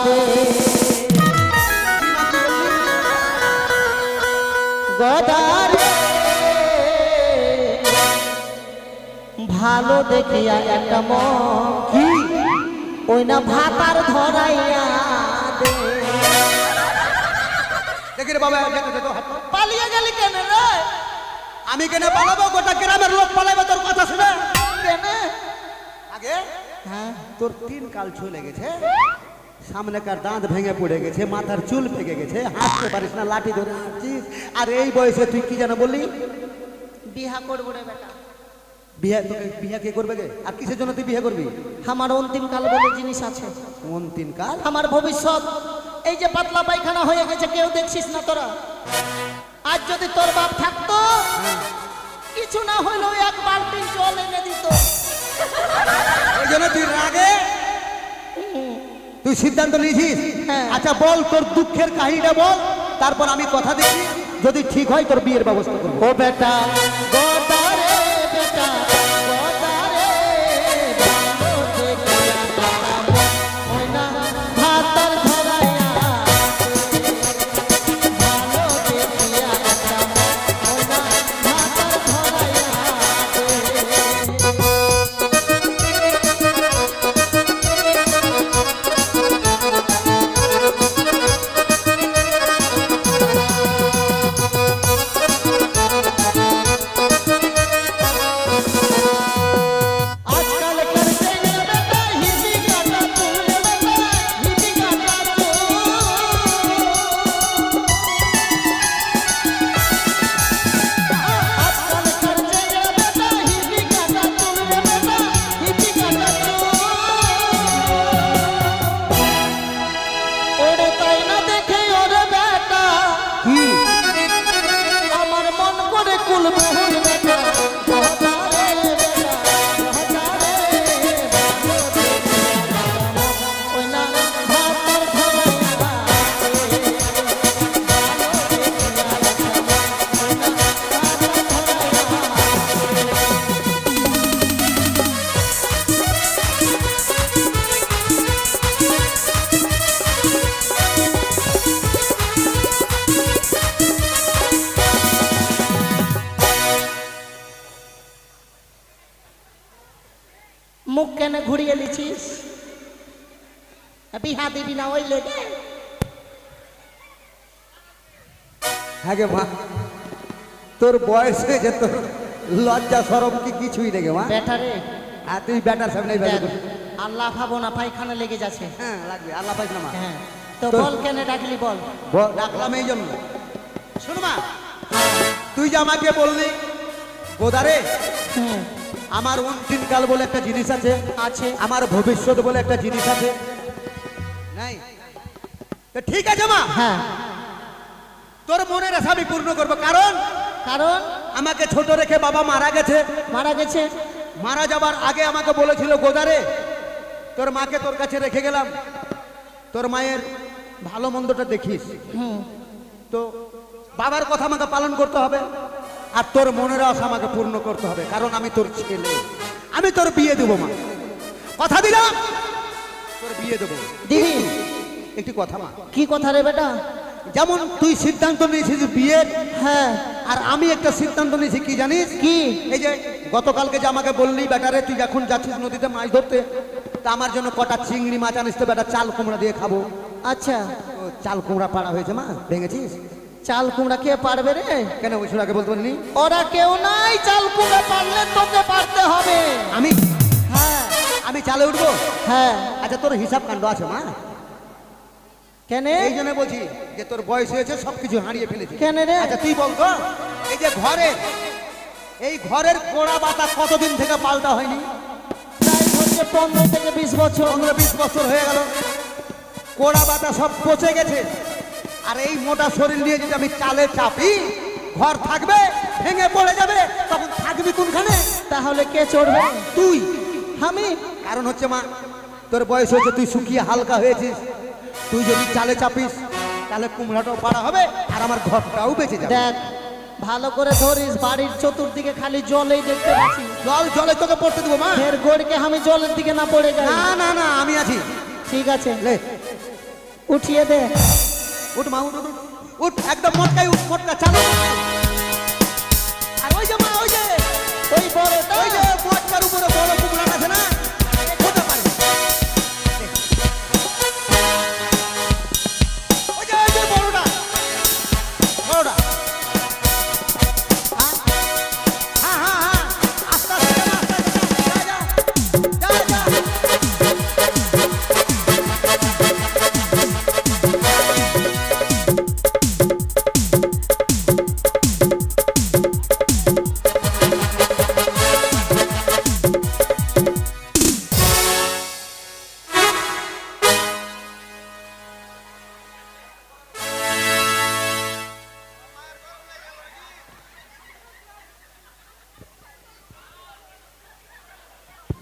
দে গদারে ভালো দেখিয়া একটা কি ওই না ভাতার ধরাইয়া দে দেখি রে বাবা দেখে তো হাত পালিয়ে গেলি কেন রে আমি কেন পালাবো গোটা গ্রামের লোক পালাবে তোর কথা শুনে কেন আগে হ্যাঁ তোর 3 কাল চলে গেছে সামনেকার দাঁত ভেঙে পড়ে গেছে মাথার চুল পেকে গেছে হাঁটতে পারিস না লাঠি ধরে হাঁটছিস আর এই বয়সে তুই কি যেন বললি বিহা করবো রে বেটা বিয়ে তোকে বিয়ে কে করবে গে আর কিসের জন্য তুই বিয়ে করবি আমার অন্তিম কাল বলে জিনিস আছে কোন 3 কাল আমার ভবিষ্যৎ এই যে পাতলা পায়খানা হয়ে গেছে কেউ দেখছিস না তোরা আজ যদি তোর বাপ থাকতো কিছু না হইলেও 1 বালতি জল এনে দিত এই জন্য তুই রাগে তুই সিদ্ধান্ত নিয়েছিস হ্যাঁ। আচ্ছা বল তোর দুঃখের কাহিনীটা বল তারপর আমি কথা দিচ্ছি যদি ঠিক হয় তোর বিয়ের ব্যবস্থা করবো ও বেটা গদারে বেটা গদারে ভালো দেখিয়া বেটা ওই না ভাতার ধরাইয়া ভালো দেখিয়া বেটা ওই না ভাতার ধরাইয়া বিহা দিবি না ওই লেগে? হ্যাঁ গে মা, তোর বয়স হয়েছে, তোর লজ্জা সরম কি কিছুই নেই গে মা। ব্যাটারে আর তুই ব্যাটার সামনে দেখ, আল্লাহ ভাবো না পায়খানা লেগে যাচ্ছে। হ্যাঁ লাগবে, আল্লাহ পাইস না মা। হ্যাঁ তো তো- বল কেন ডাকলি বল। ডাকলাম এই জন্য, শোন মা, তুই যে আমাকে বললি গোদারে হুম, আমার অন্তিম কাল বলে একটা জিনিস আছে, আছে। আমার ভবিষ্যৎ বলে একটা জিনিস আছে, নাই? তো ঠিক আছে মা, হ্যাঁ তোর মনের আশা আমি পূর্ণ করবো, কারণ কারণ আমাকে ছোট রেখে বাবা মারা গেছে। মারা গেছে। মারা যাবার আগে আমাকে বলেছিল গোদারে তোর মাকে তোর কাছে রেখে গেলাম, তোর মায়ের ভালো মন্দটা দেখিস। হুম, তো বাবার কথা আমাকে পালন করতে হবে, আর তোর মনের আশা আমাকে পূর্ণ করতে হবে, কারণ আমি তোর ছেলে, আমি তোর বিয়ে দেবো মা, কথা দিলাম তোর বিয়ে দেবো। দিবি? একটি কথা মা, কি কথা রে বেটা? যেমন তুই সিদ্ধান্ত নিয়েছিস বিয়ের, হ্যাঁ আর আমি একটা সিদ্ধান্ত নিয়েছি, কি জানিস? কি? এই যে গতকালকে যে আমাকে বললি বেটারে তুই যখন যাচ্ছিস নদীতে মাছ ধরতে, তা আমার জন্য কটা চিংড়ি মাছ আনিস তো বেটা, চাল কুমড়া দিয়ে খাবো। আচ্ছা, তো চাল কুমড়া পাড়া হয়েছে মা, ভেঙেছিস? চাল কুমড়া কে পারবে রে? কেন ওই সময় আগে বলতে পারিনি? ওরা কেউ নাই, চাল কুমড়া পারলে তোকে পারতে হবে। আমি হ্যাঁ আমি চালে উঠবো? হ্যাঁ। আচ্ছা তোর হিসাব কাণ্ড আছে মা, কেন? এই জন্য বলছি যে তোর বয়স হয়েছে, সবকিছু হারিয়ে ফেলেছি। কেন রে? আচ্ছা তুই বলতো, এই যে এই ঘরের কোড়া বাতা কতদিন থেকে পাল্টা হয়নি? প্রায় হচ্ছে 15 থেকে 20 বছর। 15-20 বছর হয়ে গেল, কোড়া বাতা সব পচে গেছে। আর এই মোটা শরীর নিয়ে যদি আমি চালে চাপি, ঘর থাকবে, ভেঙে পড়ে যাবে, তখন থাকবি কোনখানে? তাহলে কে চড়বে? তুই। আমি? কারণ হচ্ছে মা, তোর বয়স হয়েছে, তুই শুকিয়ে হালকা হয়েছিস, তুই যদি চালে চাপিস তাহলে কুমড়াটাও পাড়া হবে, আর আমার ঘরটাও বেঁচে যাবে। দেখ ভালো করে ধরিস, বাড়ির চতুর্দিকে খালি জলেই দেখতে পাচ্ছি। জলে তোকে পড়তে দেবো মা? ফের গড়কে আমি জলের দিকে না পড়ে যাই। না না না, আমি আছি। ঠিক আছে, লে উঠিয়ে দে। উঠ মা, উঠ উঠ উঠ, উঠ একদম মোটকাই উঠ, মোটকা চালো। আর ওই যে মা, ওই যে ওই বড়টা? ওই যে মোটকার উপরে বড় কুমড়া আছে না, ওটা পারি। ওই যে বড়টা, বড়টা। হ্যাঁ হ্যাঁ হ্যাঁ হ্যাঁ, আস্তে আস্তে যা, আস্তে আস্তে যা, যা যা যা।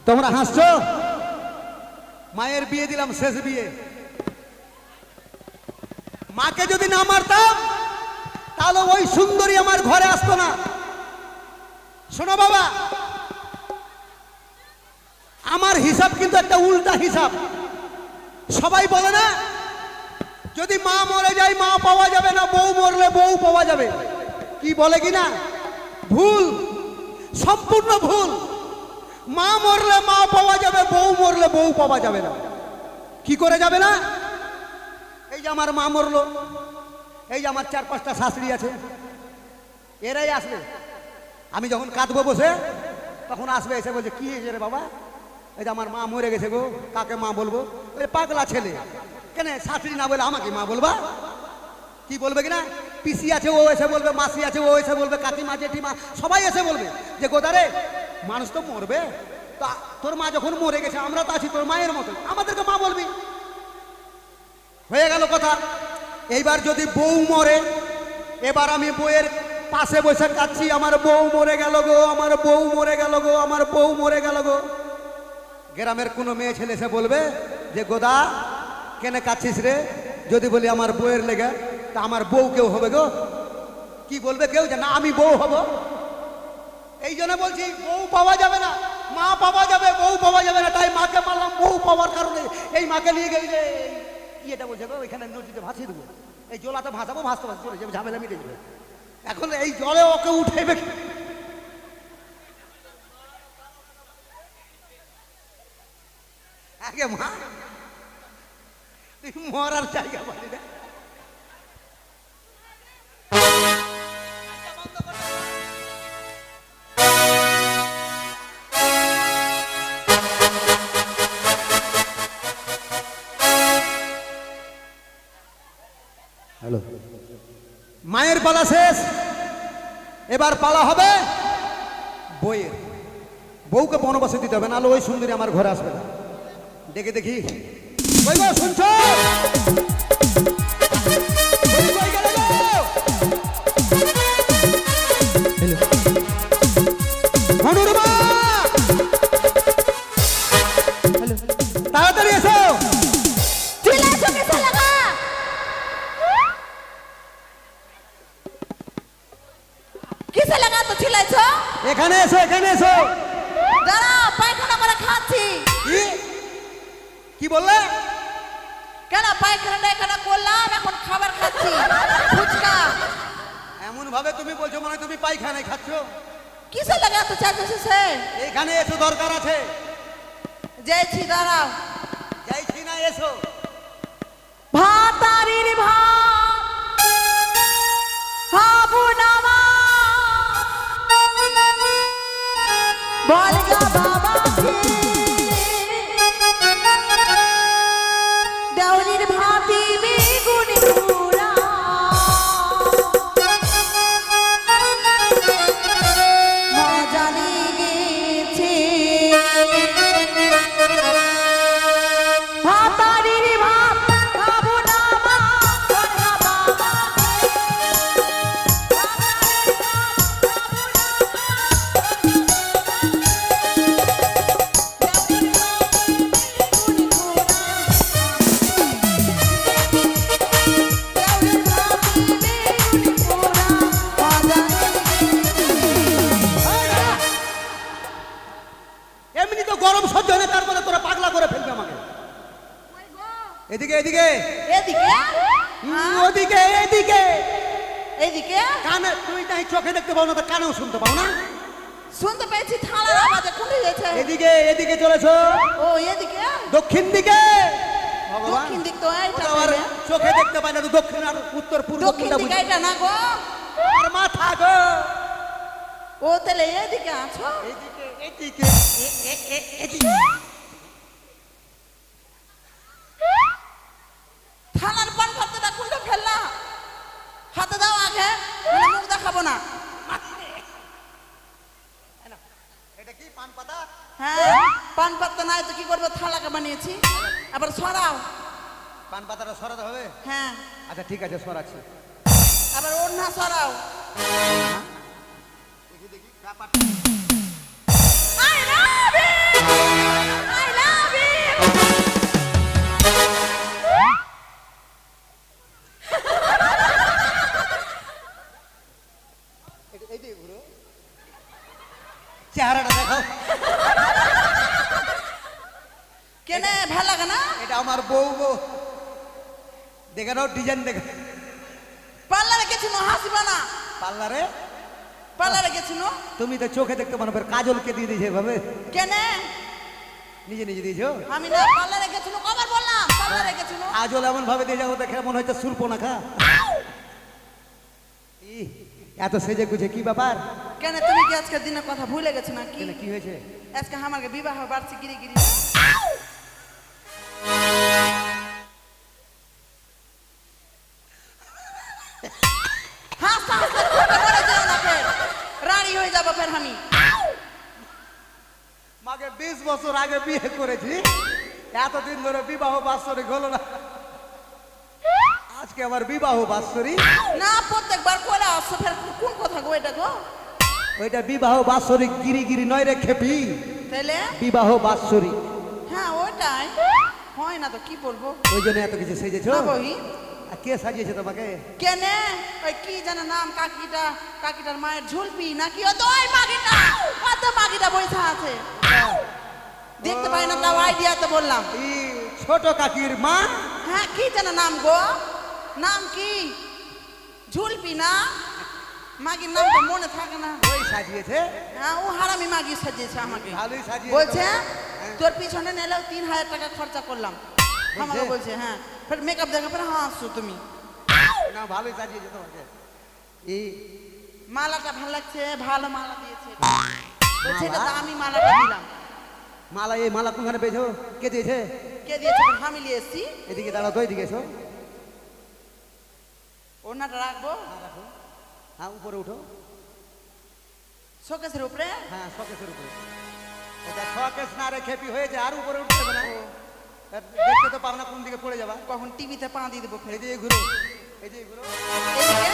তোমরা হাসছো? মায়ের বিয়ে দিলাম, শেষ বিয়ে। মাকে যদি না মারতাম তাহলে ওই সুন্দরী আমার ঘরে আসতো না। শোনো বাবা, আমার হিসাব কিন্তু একটা উল্টা হিসাব। সবাই বলে না, যদি মা মরে যায় মা পাওয়া যাবে না, বউ মরলে বউ পাওয়া যাবে। কি বলে কি না? ভুল, সম্পূর্ণ ভুল। মা মরলে মা পাওয়া যাবে, বউ মরলে বউ পাওয়া যাবে না। কি করে যাবে না? এই যে আমার মা মরলো, এই যে আমার 4-5টা শাশুড়ি আছে, এরাই আসবে। আমি যখন কাঁদবো বসে, তখন আসবে, এসে বলছে কি হয়েছে রে বাবা? এই যে আমার মা মরে গেছে গো, কাকে মা বলবো? ওই পাগলা ছেলে, কেন শাশুড়ি না বলে আমাকে মা বলবা? কি বলবে কিনা? পিসি আছে ও এসে বলবে, মাসি আছে ও এসে বলবে, কাকিমা জেঠিমা সবাই এসে বলবে যে গোদারে মানুষ তো মরবে, তা তোর মা যখন মরে গেছে আমরা তো আছি তোর মায়ের মতো, আমাদেরকে মা বলবি। হয়ে গেল কথা। এইবার যদি বউ মরে, এবার আমি বউয়ের পাশে বসে কাঁদছি, আমার বউ মরে গেল গো, আমার বউ মরে গেল গো, আমার বউ মরে গেল গো। গ্রামের কোনো মেয়ে ছেলে এসে বলবে যে গোদা কেনে কাঁদছিস রে? যদি বলি আমার বউয়ের লেগে, তা আমার বউ কেউ হবে গো? কি বলবে কেউ যে না আমি বউ হব? এই জন্য বলছি বউ পাওয়া যাবে না, মা পাওয়া যাবে, বউ পাওয়া যাবে না। তাই মাকে মারলাম বউ পাওয়ার কারণে। এই মাকে নিয়ে গেলে যে এটা বলছে গো, এখানে নদীতে ভাসিয়ে দেবো, এই জলাতে ভাসাবো, ভাসতে ভাসতে চলে যাবে, ঝামেলা মিটে যাবে। এখন এই জলে ওকে উঠেবে কি? আগে মা মরার জায়গা পালি না। হ্যালো, মায়ের পালা শেষ, এবার পালা হবে বইয়ের। বউকে বনবাসে দিতে হবে, নাহলে ওই সুন্দরী আমার ঘরে আসবে না। ডেকে দেখি, কই গো শুনছো? কই কই গেলে গো? হনুর মা! তাড়াতাড়ি এসো। কিসে লাগা তো চিল্লাইছো? এখানে এসো, এখানে এসো। দাঁড়াও, পায়খানা করে খাচ্ছি। কি কি বললে? কেন পায়খানাটা এখানে করলাম, এখন খাবার খাচ্ছি ফুচকা। এমন ভাবে তুমি বলছো মনে হয় তুমি পায়খানায় খাচ্ছো। কিসে লাগা তো চাইতেছে? এখানে এসো, দরকার আছে। যাইছি, দাঁড়াও। যাইছি না, এসো। ভাতারির ভাত হাবু নামা বলগা বাবা দেউরির ভাতি বেগুনি পুরা মজা লেগেছে। ভাতারির ভাত হাবু নামা বলগা বাবা এমনি তো গরম সহ্য হয় না, তারপরে তোরা পাগলা করে ফেলবে আমাকে। এদিকে এদিকে এদিকে ওদিকে এদিকে। এদিকে কানে তুই তাই চোখে দেখতে পাও না, তো কানেও শুনতে পাও না। শুনতে পেয়েছি থালার আওয়াজে কোন গেছে। এদিকে এদিকে চলেছো। ও এদিকে দক্ষিণ দিকে। ভগবান, দক্ষিণ দিক তো এইটা ওটা আবার তাইলে। চোখে দেখতে পাই না, তো দক্ষিণ আর উত্তর পূর্ব দক্ষিণ কোনটা দিকে বুঝি? এটা না গো, আর মাথা গো। ও তাহলে এদিকে আছো। এদিকে এদিকে এদিকে। থালার পান খাদ্যটা কোনটা ফেললা? হাতে দাও আগে, নাহলে মুখ দেখাবো না। এটা কি পান পাতা? হ্যাঁ, পান পাত্তা নাই তো কি করবো, থালাকে বানিয়েছি। আবার সরাও। পান পাতাটা সরাতে হবে। হ্যাঁ, আচ্ছা ঠিক আছে, সরাচ্ছি। আবার ওড়না সরাও। দেখি দেখি ব্যাপার। I love you! I love you! এইদিকে ঘুরো, চেহারাটা দেখো। কেনে ভাল লাগে না? এটা আমার বউ গো, দেখে নাও ডিজাইন দেখে। পার্লারে গেছিল হাসিবা না? পার্লারে পার্লারে গেছিল তুমি তো চোখে দেখতে পারো, কাজলকে দিয়ে দিয়েছে এভাবে, কেনে? নিজে নিজে দিয়েছো। আমি না পার্লারে গেছিল, কবার বললাম পার্লারে গেছিল। কাজল এমন ভাবে দিয়ে যাবো, দেখে মনে হচ্ছে সুরপনাখা। এত সেজে গুছে কি ব্যাপার? কেন তুমি কি আজকের দিনের কথা ভুলে গেছো নাকি? কেন, কি হয়েছে? আজকে আমাকে বিবাহ বার্ষিক গিরি গিরি। হাসতে হাসতে খুঁটে পড়ে যেও না, ফের রানী হয়ে যাবো ফের আমি। মাকে 20 বছর আগে বিয়ে করেছি, এতদিন ধরে বিবাহ বাৎসরিক হলো না, আজকে আমার বিবাহ বাৎসরিক। না, প্রত্যেকবার কইলা আসছো, ফের কোন কথা গো এটা গো? ওইটা বিবাহ বাৎসরিক গিরি গিরি নয় রে খেপি, তাইলে বিবাহ বাৎসরিক। হ্যাঁ ওইটাই হয় না তো কি বলবো। ওই জন্য এত কিছু সেজেছো। না বহি আর কে সাজিয়েছে তোমাকে? কেনে ওই কি জানা নাম, কাকিটার মায়ের ঝুলপি নাকি? ও তো ওই মাগিটা, ও তো মাগিটা বইসা আছে, দেখতে পাই না, তাও আইডিয়া তো বললাম। এই ছোট কাকির মা। হ্যাঁ, কি জানা নাম গো? নাম কি? ঝুলপি না? মাগির নাম তো মনে থাকে না। ওই সাজিয়েছে। হ্যাঁ, ও হারামি মাগি সাজিয়েছে আমাকে। ভালোই সাজিয়েছে। বলছে তোর পিছনে নিলেও 3000 টাকা খরচা করলাম। আমাকে বলছে হ্যাঁ ফের মেকআপ দেখা পরে হাসছো তুমি না ভালোই সাজিয়েছে তোমাকে এই মালাটা ভালো লাগছে ভালো মালা দিয়েছে বলছে এটা তো আমি মালাটা দিলাম মালা এই মালা কোনখানে পেয়েছো কে দিয়েছে কে দিয়েছে ফের আমি নিয়ে এসছি এদিকে দাঁড়াও তো এদিকে এসো ওনাটা রাখবো হ্যাঁ উপরে উঠো শোকেসের উপরে হ্যাঁ শোকেসের উপরে এটা শোকেস না রে খেপি হয়েছে আর উপরে উঠতে হবে না দেখতে তো পারো না কোন দিকে পড়ে যাবা কখন টিভিতে পা দিয়ে দেবো ফের এই যে ঘুরো এই যে ঘুরো এদিকে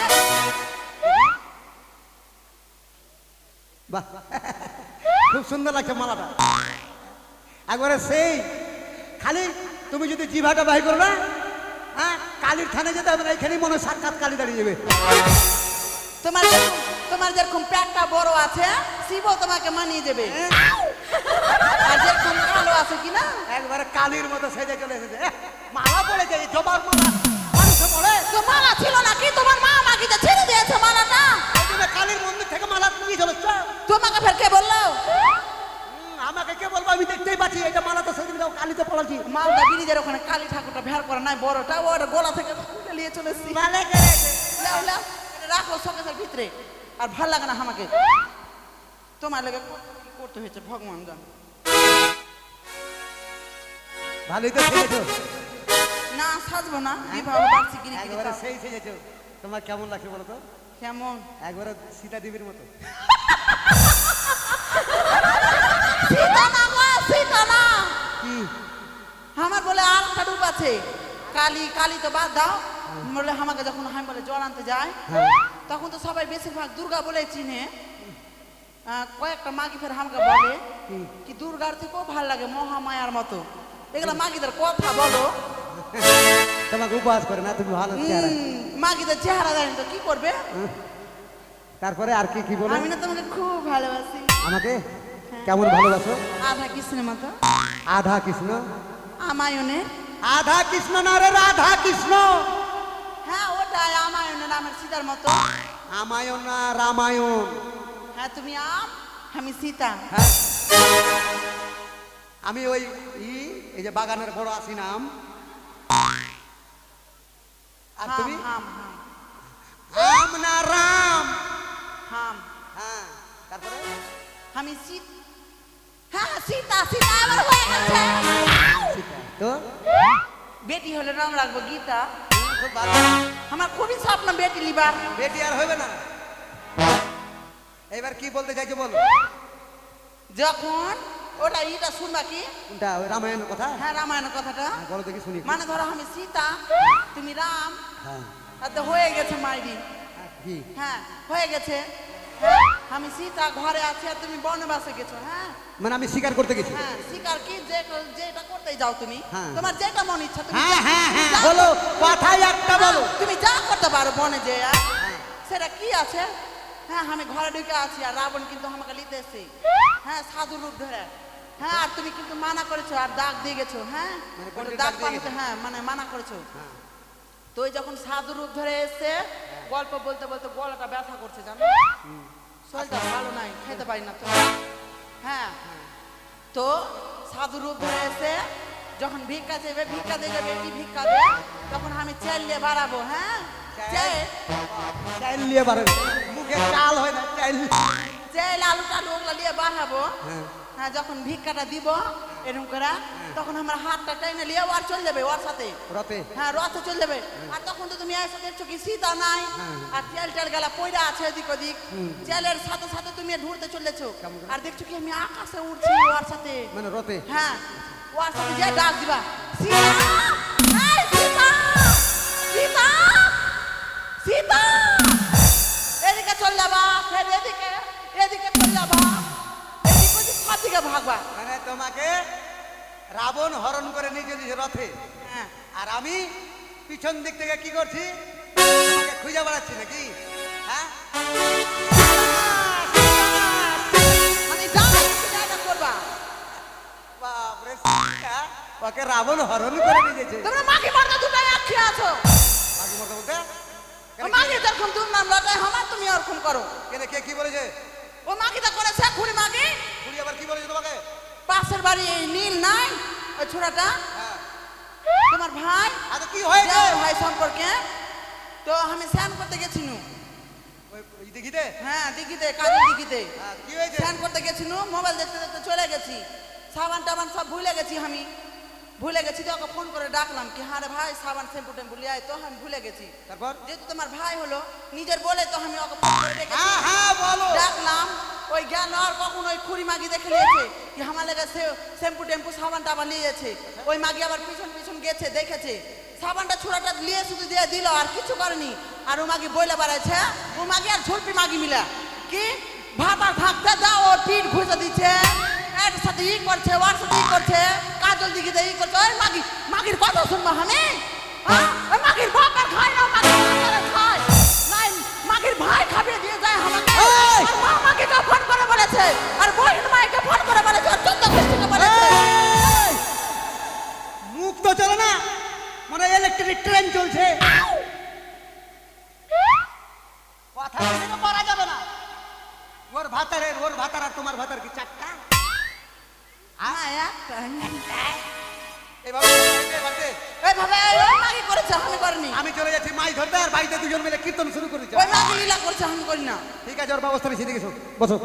বাহ খুব সুন্দর লাগছে মালাটা একবারে সেই খালি তুমি যদি জিভাটা বাহি করো না হ্যাঁ কালীর থানে যেতে হবে না এখানেই মনে হয় সাক্ষাৎ কালী দাঁড়িয়ে যাবে তোমার যেরকম পেটটা বড় আছে শিব তোমাকে মানিয়ে দেবে আর যেরকম কালো আছে কিনা একবারে কালীর মতো সেজে চলে এসেছে মালা পড়ে যায় জবার মালা মানুষে পড়ে তো মালা ছিল নাকি তোমার মা আমাকে যে ছেড়ে দিয়েছে মালাটা এই জন্য কালীর মন্দির থেকে মালা নিয়ে চলে তোমাকে ফের কে বললো আমাকে কে বলবো আমি দেখতেই পাচ্ছি এটা মালা তো সেদিন যাও কালীতে পড়াচ্ছি মালদা ব্রিজের ওখানে কালী ঠাকুরটা ভের করে নাই বড়টা ওর গোলা থেকে খুলে নিয়ে চলে এসেছি ভালো করেছে লাও লাও এটা রাখো শোকেসের ভিতরে আর ভাল লাগে না আমাকে তোমার লাগে কি করতে হয়েছে ভগবান জান ভালোই তো সেজেছো না সাজবো না বিবাহ বার্ষিক গিরি একবারে সেই সেজেছো তোমার কেমন লাগছে বলো তো কেমন একবারে সীতা দেবীর মতো সীতা না গো সীতা না কি আমার বলে আর একটা রূপ আছে কালী কালী তো বাদ দাও বলে আমাকে যখন আমি বলে জল আনতে যায় তখন তো সবাই বেশিরভাগ দুর্গা বলে চিনে কয়েকটা মাগি ফের আমাকে বলে কি দুর্গার থেকেও ভাল লাগে মহামায়ার মতো এগুলা মাগিদের কথা বলো তোমাকে উপহাস করে না তুমি ভালো চেহারা মাগিদের চেহারা জানি তো কি করবে তারপরে আর কি কি বলো আমি না তোমাকে খুব ভালোবাসি আমাকে কেমন ভালোবাসো আধা কৃষ্ণের মতো আধা কৃষ্ণ আমায়নে আধা কৃষ্ণ না রে রাধা কৃষ্ণ হ্যাঁ ওটাই আমায়নে নামের সীতার মতো আমায়ণ না রামায়ণ হ্যাঁ তুমি আম আমি সীতা হ্যাঁ আমি ওই এই যে বাগানের বড় আসি নাম আর হাম তুমি হাম হাম আম না রাম হাম হ্যাঁ তারপরে আমি হ্যাঁ সীতা সীতা আমার হয়ে গেছে সীতা তো বেটি হলে নাম রাখবো গীতা খুব ভালো আমার খুবই স্বপ্ন বেটি লিবার বেটি আর হইবে না এবার কি বলতে চাইছো বলো যখন ওটা ইটা শুনবা কি কোনটা ওই রামায়ণের কথা হ্যাঁ রামায়ণের কথাটা হ্যাঁ, বলো দেখি শুনি মানে ধরো আমি সীতা তুমি রাম হ্যাঁ আর তো হয়ে গেছে মাইরি হ্যাঁ, কি হ্যাঁ হয়ে গেছে হ্যাঁ, আমি সীতা ঘরে আছি আর তুমি বনবাসে গেছো হ্যাঁ মানে আমি স্বীকার করতে গেছি হ্যাঁ শিকার কি যেটা করতেই যাও তুমি হ্যাঁ। তোমার যেটা মন ইচ্ছা তুমি হ্যাঁ হ্যাঁ হ্যাঁ যা- বলো কথাই একটা বলো তুমি যা করতে পারো বনে যে সেটা কি আছে হ্যাঁ আমি ঘরে ঢুকে আছি আর রাবণ কিন্তু আমাকে নিতে এসে হ্যাঁ সাধু রূপ ধরে হ্যাঁ আর তুমি কিন্তু মানা করেছো আর দাগ দিয়ে গেছো হ্যাঁ মানে ওটা কোনটা দাগ দাগ দিয়ে পানিতে হ্যাঁ মানে মানা করেছো তো ওই যখন সাধু রূপ ধরে এসে গল্প বলতে বলতে গলাটা ব্যথা করছে জানো শরীরটা ভালো নাই খেতে পারি না তো হ্যাঁ তো সাধু রূপ ধরে এসে যখন ভিক্ষা চাইবে ভিক্ষা দেবে বেটি ভিক্ষা দেবে তখন আমি চেল নিয়ে বাড়াবো হ্যাঁ চাইল নিয়ে বাড়াবে মুখে চাল হয় না চাইল চেল আলু টালু ওগুলো নিয়ে বাড়াবো হ্যাঁ হ্যাঁ যখন ভিক্ষাটা দিব এরকম করে তখন আমার হাতটা টেনে নিয়ে ওর চলে যাবে ওর সাথে রতে হ্যাঁ রথে চলে যাবে আর তখন তো তুমি এসে দেখছো কি সীতা নাই আর তেল টেল গেলা পয়রা আছে এদিক ওদিক তেলের সাথে সাথে তুমি ঢুরতে চলেছো আর দেখছো কি আমি আকাশে উড়ছি ওর সাথে মানে রতে হ্যাঁ ওর সাথে যে ডাক দিবা সীতা এই সীতা সীতা সীতা এদিকে চলে যাবা ফের এদিকে এদিকে চলে যাবা এদিকে ওদিক সব দিকে ভাগবা মানে তোমাকে রাবণ হরণ করে নিয়ে চলেছে রথে হ্যাঁ আর আমি পিছন দিক থেকে কি করছি তোমাকে খুঁজে বেড়াচ্ছি নাকি হ্যাঁ আমি যাই সেটা করবা বাপরে সীতা, ওকে রাবণ হরণ করে নিয়ে গেছে তোমরা মাকে মারতে দুটাই আঁখি আছো আগে মতো বলতে ও মাকে যেরকম তুমি নাম লটাই আমার তুমি ওরকম করো কেন কে কি বলেছে ও মাকে তো করেছে খুঁড়ি মাকে খুড়ি আবার কি বলেছে তোমাকে পাশের বাড়ি এই নীল নাই ওই ছোড়াটা হ্যাঁ তোমার ভাই আচ্ছা কি হয়েছে দেওর ভাই সম্পর্কে তো আমি স্নান করতে গেছিনু ওই দেখিতে হ্যাঁ দিঘিতে কাজল দিঘিতে কি হয়েছে স্নান করতে গেছিনু মোবাইল দেখতে দেখতে চলে গেছি সাবান টাবান সব ভুলে গেছি আমি ভুলে গেছি তো ওকে ফোন করে ডাকলাম কি হ্যাঁ রে ভাই সাবান শ্যাম্পু টেম্পু লিয়ে আয় তো আমি ভুলে গেছি তারপর যেহেতু তোমার ভাই হলো নিজের বলে তো আমি ওকে ফোন করে ডেকেছি হ্যাঁ হ্যাঁ বলো ডাকলাম ওই গেল আর কখন ওই খুঁড়ি মাগি দেখে নিয়েছে কি আমার লেগে শ্যাম্পু টেম্পু সাবান টাবান নিয়েছে ওই মাগি আবার পিছন পিছন গেছে দেখেছে সাবানটা ছুড়াটা নিয়ে শুধু দিয়ে দিল আর কিছু করেনি আর ও মাগি বইলে বেড়াচ্ছে ও মাগি আর ঝুলপি মাগি মিলা কি ভাতা থাকতে দাও ওর পিঠ ঘুষে দিচ্ছে এর সাথে ই করছে ওর সাথে ই করছে কাজল দিঘিতে ই করছে ওই মাগি মাগির কথা শুনবো আমি হ্যাঁ ওই মাগির বাপার খায় না মাগির বাপার খায় নাই মাগির ভাই খাবিয়ে দিয়ে যায় আমাকে আর মা মাকে ফোন করে বলেছে আর বহিন মাকে ফোন করে বলেছে আর চোদ্দ গোষ্ঠীকে বলেছে মুখ তো চলে না মানে ইলেকট্রিক ট্রেন চলছে কথা কিন্তু করা যাবে না ওর ভাতার আর তোমার ভাতার কি চারটা হ্যাঁ একটা এইভাবে বাড়িতে এইভাবে ওই মাগি করেছে আমি করিনি আমি চলে যাচ্ছি মাছ ধরতে আর বাড়িতে দুজন মিলে কীর্তন শুরু করেছে ওই মাগি লীলা করছে আমি করি না ঠিক আছে ওর ব্যবস্থা নিচ্ছি দেখেছো বসো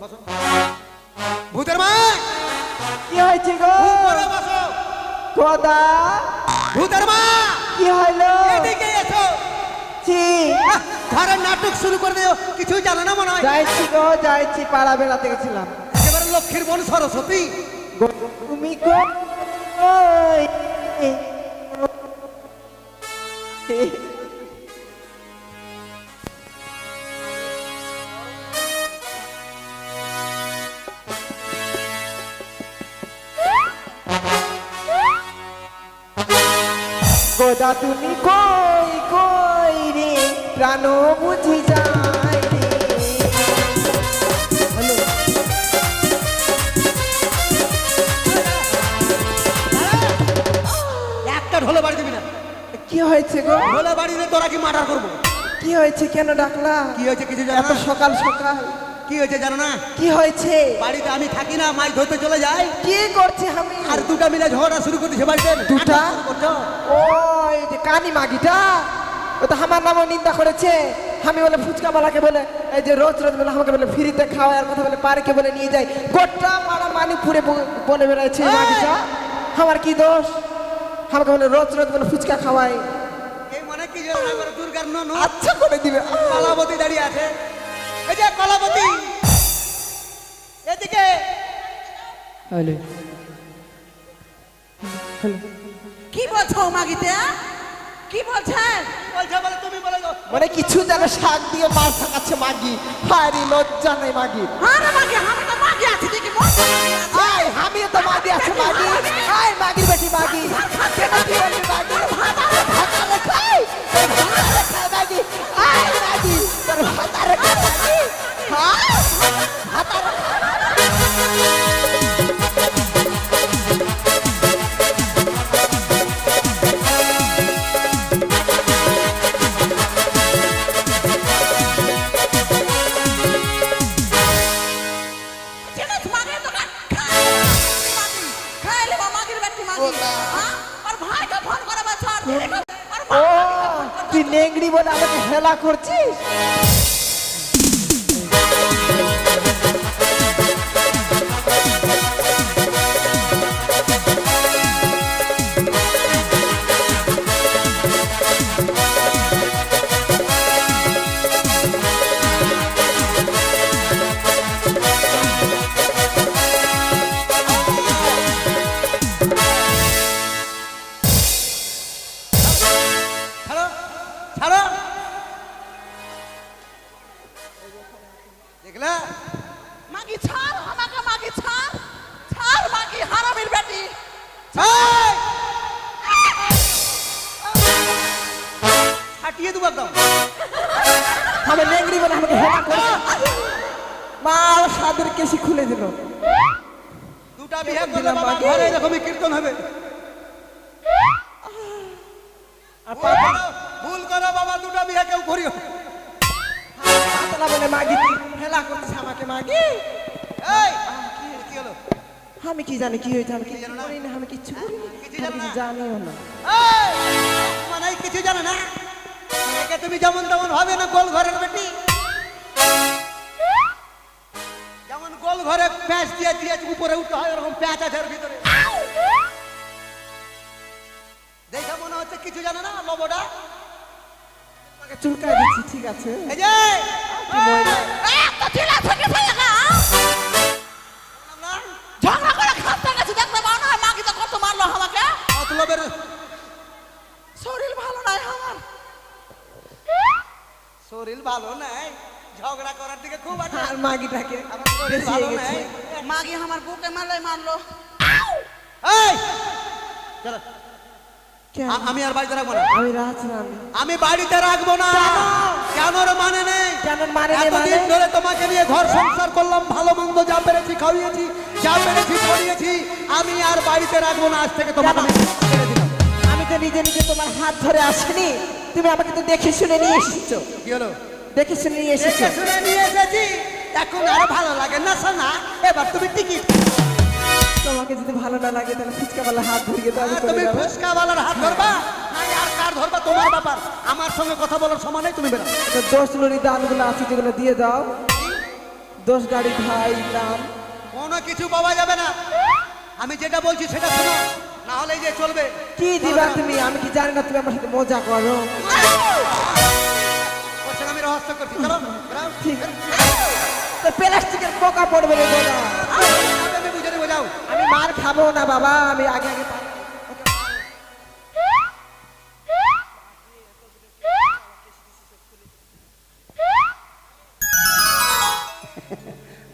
বসো ভূতের মা কি হয়েছে গো উপরে বসো খোদা ভূতের মা কি হইলো এদিকে এসো ছি ঘরের নাটক শুরু করে দিও কিছুই জানো না মনে হয় যাইছি গো যাইছি পাড়া বেড়াতে গেছিলাম একেবারে লক্ষ্মীর বোন সরস্বতী তুমি কই গোদা তুমি কই কই রে প্রাণ বুঝি যায় রে হ্যালো একটা ঢোলে বাড়ি দিবি না কি হয়েছে গো ঢোলে বাড়ি দিয়ে তোরা কি মার্ডার করবো কি হয়েছে কেন ডাকলা কি হয়েছে কিছু জানো এত না সকাল সকাল কি হয়েছে জানো না কি হয়েছে বাড়িতে আমি থাকি না মাছ ধরতে চলে যাই কি করছে আমি আর দুটা মিলে ঝগড়া শুরু করে দিয়েছে বাড়িতে দুটা? নাটক শুরু করছো। ওই যে কানি মাগিটা ও তো আমার নামও নিন্দা করেছে আমি বলে ফুচকা বালাকে বলে এই যে রোজ রোজ বলে আমাকে বলে ফ্রিতে খাওয়ায় আর কথা বলে পার্কে বলে নিয়ে যায় গোটা পাড়া মানিপুরে বলে বেড়াচ্ছে এই মাগিটা আমার কি দোষ আমাকে বলে রোজ রোজ বলে ফুচকা খাওয়ায় এই মনে কি জানো না এবারে দুর্গার ননদ আচ্ছা করে দিবে কলাবতী দাঁড়িয়ে আছে এই যে কলাবতী এদিকে হ্যালো কি বলছো ও মাগিতে কি বলছেন বলছে বলে তুমি বলে গো মানে কিছু যেন শাক দিয়ে মাছ থাকাচ্ছে মাগি হারি লজ্জা নেই মাগি আরে মাগি আমি তো মাগি আছি দেখি মন আয় আমিও তো মাগি আছে মাগি আয় মাগির বেটি মাগি কেন কি বলবি মাগি ভাতারে খাই ভাতারে খাই মাগি আয় মাগি তোর ভাতারে খাই মাগি হ্যাঁ ভাতারে চিনিস মাগি তো মাগি খাইলে বা মাগির বেটি মাগি হ্যাঁ আর ভাইকে ফোন করে বলছ আর ও তুই নেংড়ি বলে আমাকে হেলা করছিস ছাড়ো ছাড়ো দেখলা মাগি ছাড় আমাকে মাগি ছাড় ছাড় মাগি হারামির বেটি এই! ছাটিয়ে দেবো একদম আমি নেংড়ি বলে আমাকে হেলা করছিস মা সাদের কেসি খুলে দিল দুটা বিয়ে করলে দিলাম বাবা মাকে। ঘরে এরকমই কীর্তন হবে আর ভুল করো, ভুল করো বাবা দুটা বিয়ে কেউ করিও পাতলা বলে মাগি তুই হেলা করছিস আমাকে মাগি এই কি হলো আমি কি জানি কি হয়েছে, আমি কিছু জানো না? করি না, আমি কিচ্ছু করি না, কিছু আমি জানো কিছু না? জানিও না। এই, মানে এই কিছু জানে না, একে তুমি যেমন তেমন হবে না, গোল ঘরের বেটি। যেমন গোল ঘরে প্যাঁচ দিয়ে দিয়ে উপরে উঠতে হয়, ওরকম প্যাঁচ আছে ওর ভিতরে। দেখে মনে হচ্ছে কিছু জানে না, লবটা। তোমাকে চুলকায় দিচ্ছি, ঠিক আছে? এই যে কি মহিলা। ঝগড়া করে খাতে গেছি, দেখতে পাও না মাগি তো কত মারলো আমাকে। মতলবের শরীর ভালো নাই আমার। শরীর ভালো নাই, ঝগড়া করার দিকে খুব আছে। আর মাগিটাকে আমার শরীর বেশি ভালো হয়ে নাই। গেছে। মাগি আমার বুকে মারলো। এই, চলো, কেন? আমি আর বাড়িতে রাখবো না। আমি রাজরাম। আমি বাড়িতে রাখবো না। কেন মানে নেই? কেন মানে নেই মানে? এতদিন ধরে তোমাকে নিয়ে ঘর সংসার করলাম, ভালো মন্দ যা পেরেছি খাওয়িয়েছি, যা পেরেছি পড়িয়েছি। আমি আর বাড়িতে রাখবো না, আজ থেকে তোমাকে আমি ছেড়ে দিলাম। আমি তো নিজে নিজে তোমার হাত ধরে আসিনি, তুমি আমাকে তো দেখে শুনে নিয়ে এসেছো। কি হলো? দেখে শুনে নিয়ে এসেছো। দেখে শুনে নিয়ে এসেছি, এখন আর ভালো লাগে না শোনা। এবার তুমি টিকিট, তোমাকে যদি ভালো না লাগে তাহলে ফুচকাওয়ালা হাত ধরিয়ে তো আমি করে তুমি দেবো। ফুচকাওয়ালার হাত ধরবা, নাকি আর কার ধরবা? তোমার ব্যাপার, আমার সঙ্গে কথা বলার সময় নেই। তুমি বেরো। তো 10 লরি দানগুলো আছে যেগুলো দিয়ে দাও। 10 গাড়ি ভাই দাম। কোনো কিছু পাওয়া যাবে না। আমি যেটা বলছি সেটা শোনো, না হলে এই যে চলবে। কি দিবা তুমি? আমি কি জানি না তুমি আমার সাথে মজা করো? ওর সঙ্গে আমি রহস্য করছি। চলো বেরো। ঠিক আছে। তো প্লাস্টিকের পোকা পড়বে রে গোলা। আমি বুঝে নেবো, যাও। আমি মার খাবো না বাবা, আমি আগে আগে পালাবো।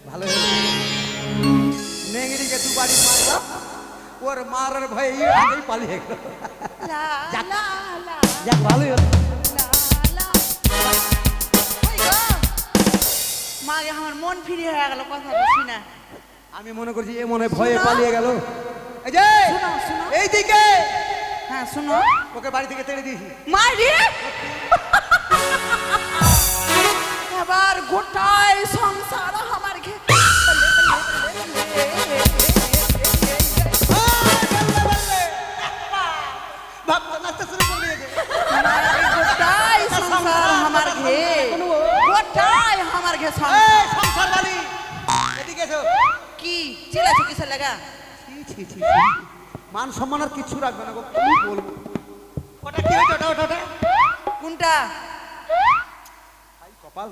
ভালো হলো। নেংড়িকে 2 বাড়ি মারলাম, ওর মারার ভয়ে আগেই পালিয়ে গেল। যাক, যাক, ভালোই হলো। মাগে আমার মন ফ্রি হয়ে গেল কথা বলছি না। আমি মনে করছি এ মনে হয় ভয়ে পালিয়ে গেল। এই যে শোনো, শোনো। এইদিকে, হ্যাঁ শুনো, ওকে বাড়ি থেকে তেড়ে দিয়েছি। মারি এবার গোটাই সংসার আমার ঘে ভাবতে নাচতে শুরু করে দিয়েছে। গোটাই সংসার আমার ঘে গোটাই আমার ঘে এই সংসার বাড়ি, এদিকে এসো। কি চিল্লাছো কিসের লাগা? ছি, ছি, ছি, ছি। মান সম্মান আর কিছু রাখবে না গো, কি বলবো। ওটা কি হয়েছে? ওটা ওটা ওটা কোনটা? আই কপাল।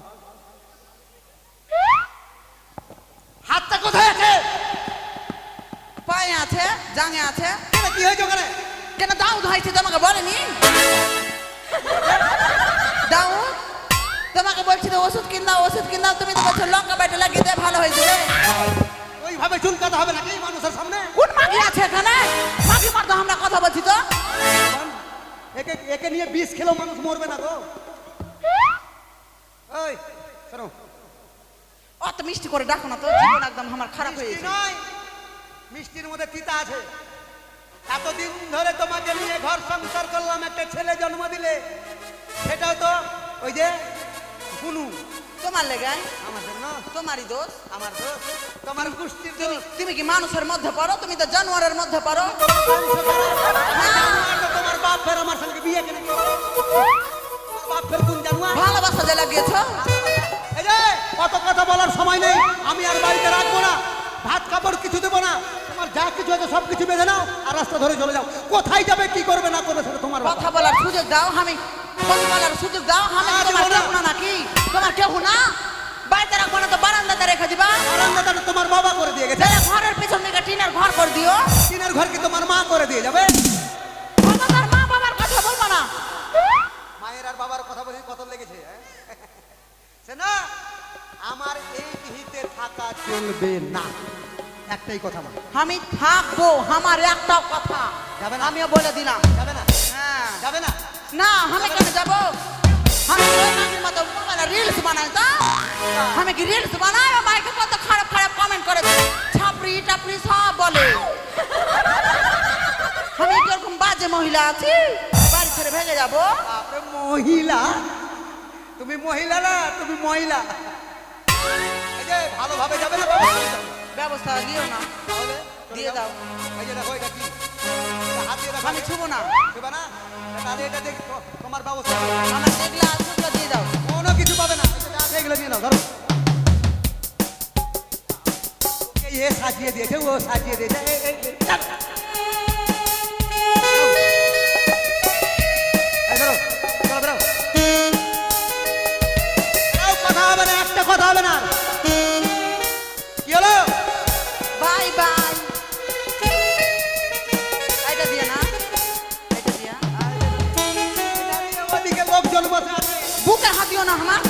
হাতটা কোথায় আছে? পায়ে আছে, জাঙে আছে। কেন, কি হয়েছে ওখানে? কেন দাউদ হয়েছে তোমাকে বলেনি? দাউদ তোমাকে বলছি তো ওষুধ কিন দাও, ওষুধ কিন দাও, তুমি তো বলছো লঙ্কা বেটে লাগিয়ে দিয়ে ভালো হয়ে যাবে। ওইভাবে চুলকাতে হবে নাকি মানুষের সামনে? কোন মাগি আছে এখানে? মাগি মারতো আমরা কথা বলছি তো। একে একে নিয়ে 20 খেলেও মানুষ মরবে না গো। ওই শোনো, অত মিষ্টি করে ডাকো না তো, জীবন একদম আমার খারাপ হয়ে মিষ্টি গেছে। নয়, মিষ্টির মধ্যে তিতা আছে। এতদিন ধরে তোমাকে নিয়ে ঘর সংসার করলাম, একটা ছেলে জন্ম দিলে, সেটাও তো ওই যে গুনু। তোমার লেগাই আমার জন্য, তোমারই দোষ। আমার দোষ, তোমার গোষ্ঠীর তুমি দোষ। তুমি কি মানুষের মধ্যে পড়ো? তুমি তো জানোয়ারের মধ্যে পড়ো। তোমার বাপ ফের আমার সঙ্গে বিয়ে কেন করলো? তোমার বাপ ফের কোন জানোয়ার? ভালোবাসা যে লাগিয়েছো। এই যে কত কথা বলার সময় নেই। আমি আর বাড়িতে রাখবো না, ভাত কাপড় কিছু দেবো না। তোমার যা কিছু আছে সব কিছু বেঁধে নাও আর রাস্তা ধরে চলে যাও। কোথায় যাবে, কি করবে না করবে সেটা তোমার ব্যাপার। কথা বলার সুযোগ দাও, আমি কথা বলার সুযোগ দাও। আমি আর তোমার দেবো না। কেউ না নাকি? তোমার কেউ না? বাড়িতে রাখবো না তো বারান্দাতে রেখে দিবা। বারান্দাটা তোমার বাবা করে দিয়ে গেছে। তাহলে ঘরের পিছন দিকে টিনের ঘর করে দিও। টিনের ঘর কি তোমার মা করে দিয়ে যাবে? তোমার মা বাবার কথা বলবো না। মায়ের আর বাবার কথা বলে কত লেগেছে? সে না, আমার এই ভিতে থাকা চলবে না, একটাই কথা মা। আমি থাকবো, আমার একটাও কথা যাবে না? আমিও বলে দিলাম। যাবে না? হ্যাঁ যাবে না? না, আমি কেন যাবো? আমি ওই নানির মতো মোবাইলে রিলস বানাই তো। আমি কি রিলস বানাই? ও মাইকে কত খারাপ খারাপ কমেন্ট করে, ছাপড়ি টাপড়ি সব বলে। আমি কিরকম বাজে মহিলা আছি, বাড়ি ছেড়ে ভেঙে যাবো? আপনি মহিলা? তুমি মহিলা না, তুমি মহিলা। এই যে ভালোভাবে যাবে না, বাবা? ব্যবস্থা দিও না। তাহলে দিয়ে দাও। এই যে দেখো এটা কি এটা হাত দিয়ে দেখো আমি ছুবো না। ছুবে না তাহলে এটা দেখ তোমার ব্যবস্থা করো। আমার যেগুলো আছে ওগুলো দিয়ে দাও। কোনো কিছু পাবে না এটা যা আছে এগুলো নিয়ে নাও ধরো ওকে এ সাজিয়ে দিয়েছে ও সাজিয়ে দিয়েছে এই ধরো চলো বেরো কথা হবে না একটা কথা হবে না কি হলো বাই বাই। এটা দিয়ে না, এটা দিয়া। ওদিকে লোকজন বসে আছে বুকে হাত দিও না আমার।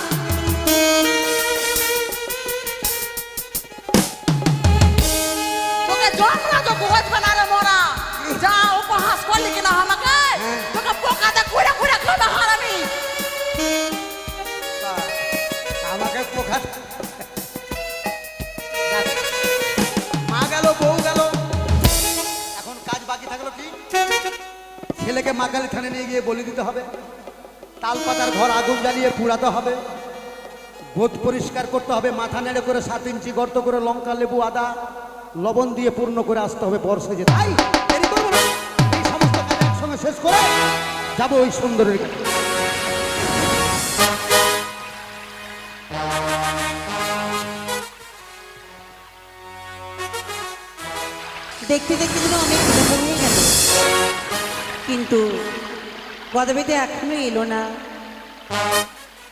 তোকে জন্মনা তো বুঝ বানারে মোরা। যা উপহাস করলি কিনা আমাকে, তোকে পোকাতে কুড়ে কুড়ে খাবে হারামি। আমাকে পোখা মা গেল বউ গেল এখন কাজ বাকি থাকলো কি ছেলেকে মাকালি থানে নিয়ে গিয়ে বলে দিতে হবে তাল পাতার ঘর আগুন জ্বালিয়ে পুড়াতে হবে গোদ পরিষ্কার করতে হবে মাথা নেড়ে করে 7 ইঞ্চি গর্ত করে লঙ্কা লেবু আদা লবণ দিয়ে পূর্ণ করে আসতে হবে বর্ষে যে তাই দেরি করবো না এই সমস্ত কাজ একসঙ্গে শেষ করে যাবো ওই সুন্দরের কাছে দেখতে দেখতে যেন অনেক বিলম্ব হয়ে গেল, কিন্তু গদাবীতে এখনো এলো না।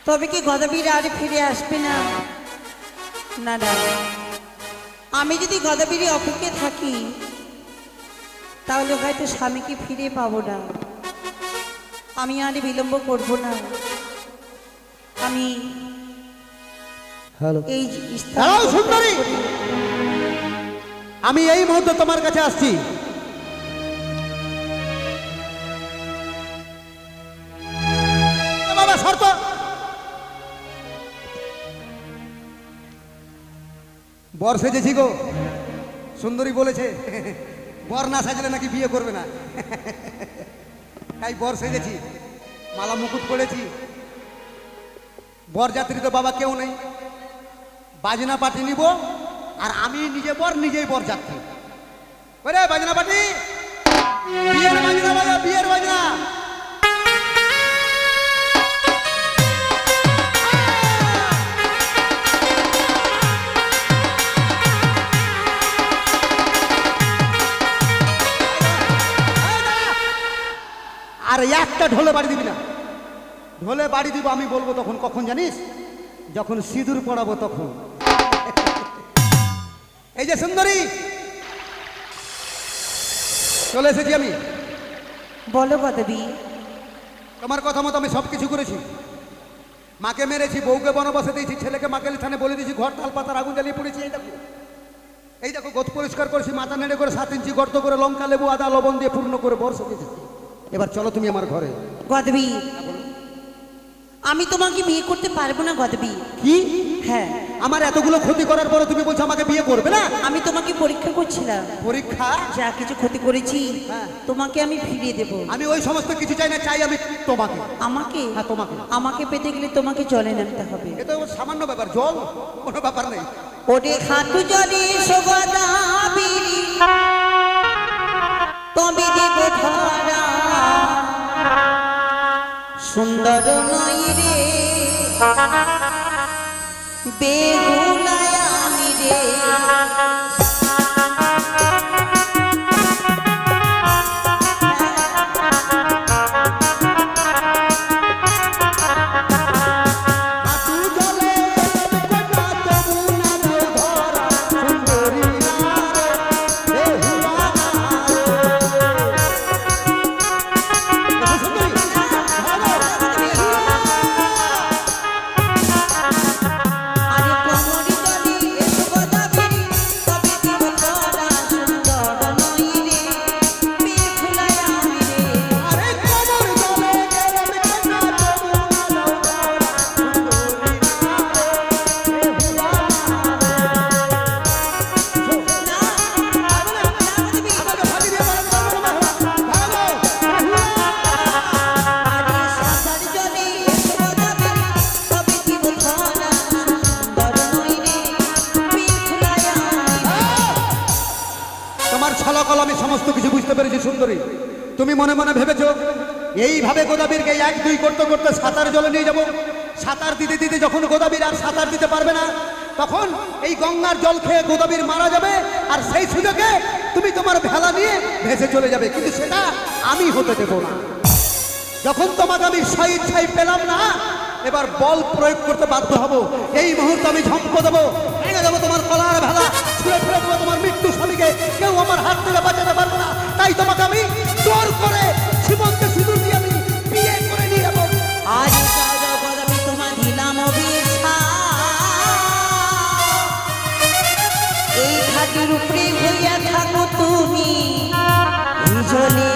তবে কি গদাবীর আর ফিরে আসবে না? না না, আমি যদি গদাবীর অপেক্ষায় থাকি তাহলে হয়তো স্বামীকে ফিরে পাবো না। আমি আর বিলম্ব করব না। আমি হ্যালো এই হ্যালো সুন্দরী আমি এই মুহূর্তে তোমার কাছে আসছি বাবা শর্ত বর সেজেছি গো সুন্দরী বলেছে বর না সাজলে নাকি বিয়ে করবে না তাই বর সেজেছি মালা মুকুট পড়েছি বরযাত্রী তো বাবা কেউ নেই বাজনা পার্টি নিব আর আমি নিজে বর নিজেই বরযাত্রী ওরে বাজনা পার্টি বিয়ের বাজনা বাজা বিয়ের বাজনা আর একটা ঢোলে বাড়ি দিবি না ঢোলে বাড়ি দিব আমি বলবো তখন কখন জানিস যখন সিঁদুর পড়াবো তখন এই যে সুন্দরী চলে এসেছি আমি বলো গদাবী। তোমার কথা মতো আমি সব কিছু করেছি মাকে মেরেছি বউকে বনবাসে দিয়েছি ছেলেকে মাকালি থানে বলে দিয়েছি ঘর তাল পাতার আগুন জ্বালিয়ে পড়েছি এই দেখো গোদ পরিষ্কার করেছি মাথা নেড়ে করে 7 ইঞ্চি গর্ত করে লঙ্কা লেবু আদা লবণ দিয়ে পূর্ণ করে বর্ষ দিয়েছি এবার চলো তুমি আমার ঘরে গদাবী, আমি তোমাকে বিয়ে করতে পারবো না গদাবী। কি হ্যাঁ, আমার এতগুলো ক্ষতি করার পরে তুমি বলছো আমাকে বিয়ে করবে না আমি তোমাকে পরীক্ষা করছিলাম। পরীক্ষা যা কিছু ক্ষতি করেছি হ্যাঁ। তোমাকে আমি ফিরিয়ে দেব। আমি ওই সমস্ত কিছু চাই না চাই আমি তোমাকে আমাকে হ্যাঁ তোমাকে আমাকে পেতে গেলে তোমাকে জলে নামতে হবে। এ তো সামান্য ব্যাপার জল কোনো ব্যাপার নেই ওরে খাটু জলে গদাবী তবে দেব ধরা সুন্দর নই রে বেহুলায় আমি রে। আরে কোমরি জলে এসো গদাবী বলছি সুন্দরী, তুমি মনে মনে ভেবেছো এইভাবে গোদাবীরকে 1-2 করতে করতে সাঁতার জলে নিয়ে যাব। সাঁতার দিতে দিতে যখন গোদাবীর আর সাঁতার দিতে পারবে না, তখন এই গঙ্গার জল খেয়ে গোদাবীর মারা যাবে, আর সেই সুযোগে তুমি তোমার ভেলা নিয়ে ভেসে চলে যাবে। কিন্তু সেটা আমি হতে দেব না। যখন তোমাকে আমি স্বেচ্ছায় পেলাম না, এবার বল প্রয়োগ করতে বাধ্য হব। এই মুহূর্তে আমি ঝম্প দেবো, ভেঙে দেবো তোমার কলার ভেলা, ছুঁড়ে ফেলে দেবো তোমার মৃত্যু স্বামীকে। কেউ আমার হাত থেকে বাঁচাতে পারবে না। তাই তোমাকে আমি জোর করে সীমন্তে সিঁদুর দিয়ে আমি বিয়ে করে নিয়ে যাবো। আজ যাও যাও গদাবি, তোমার দিলাম অভিশাপ। এই ঘাটির উপরে হইয়া থাকো তুমি, জলে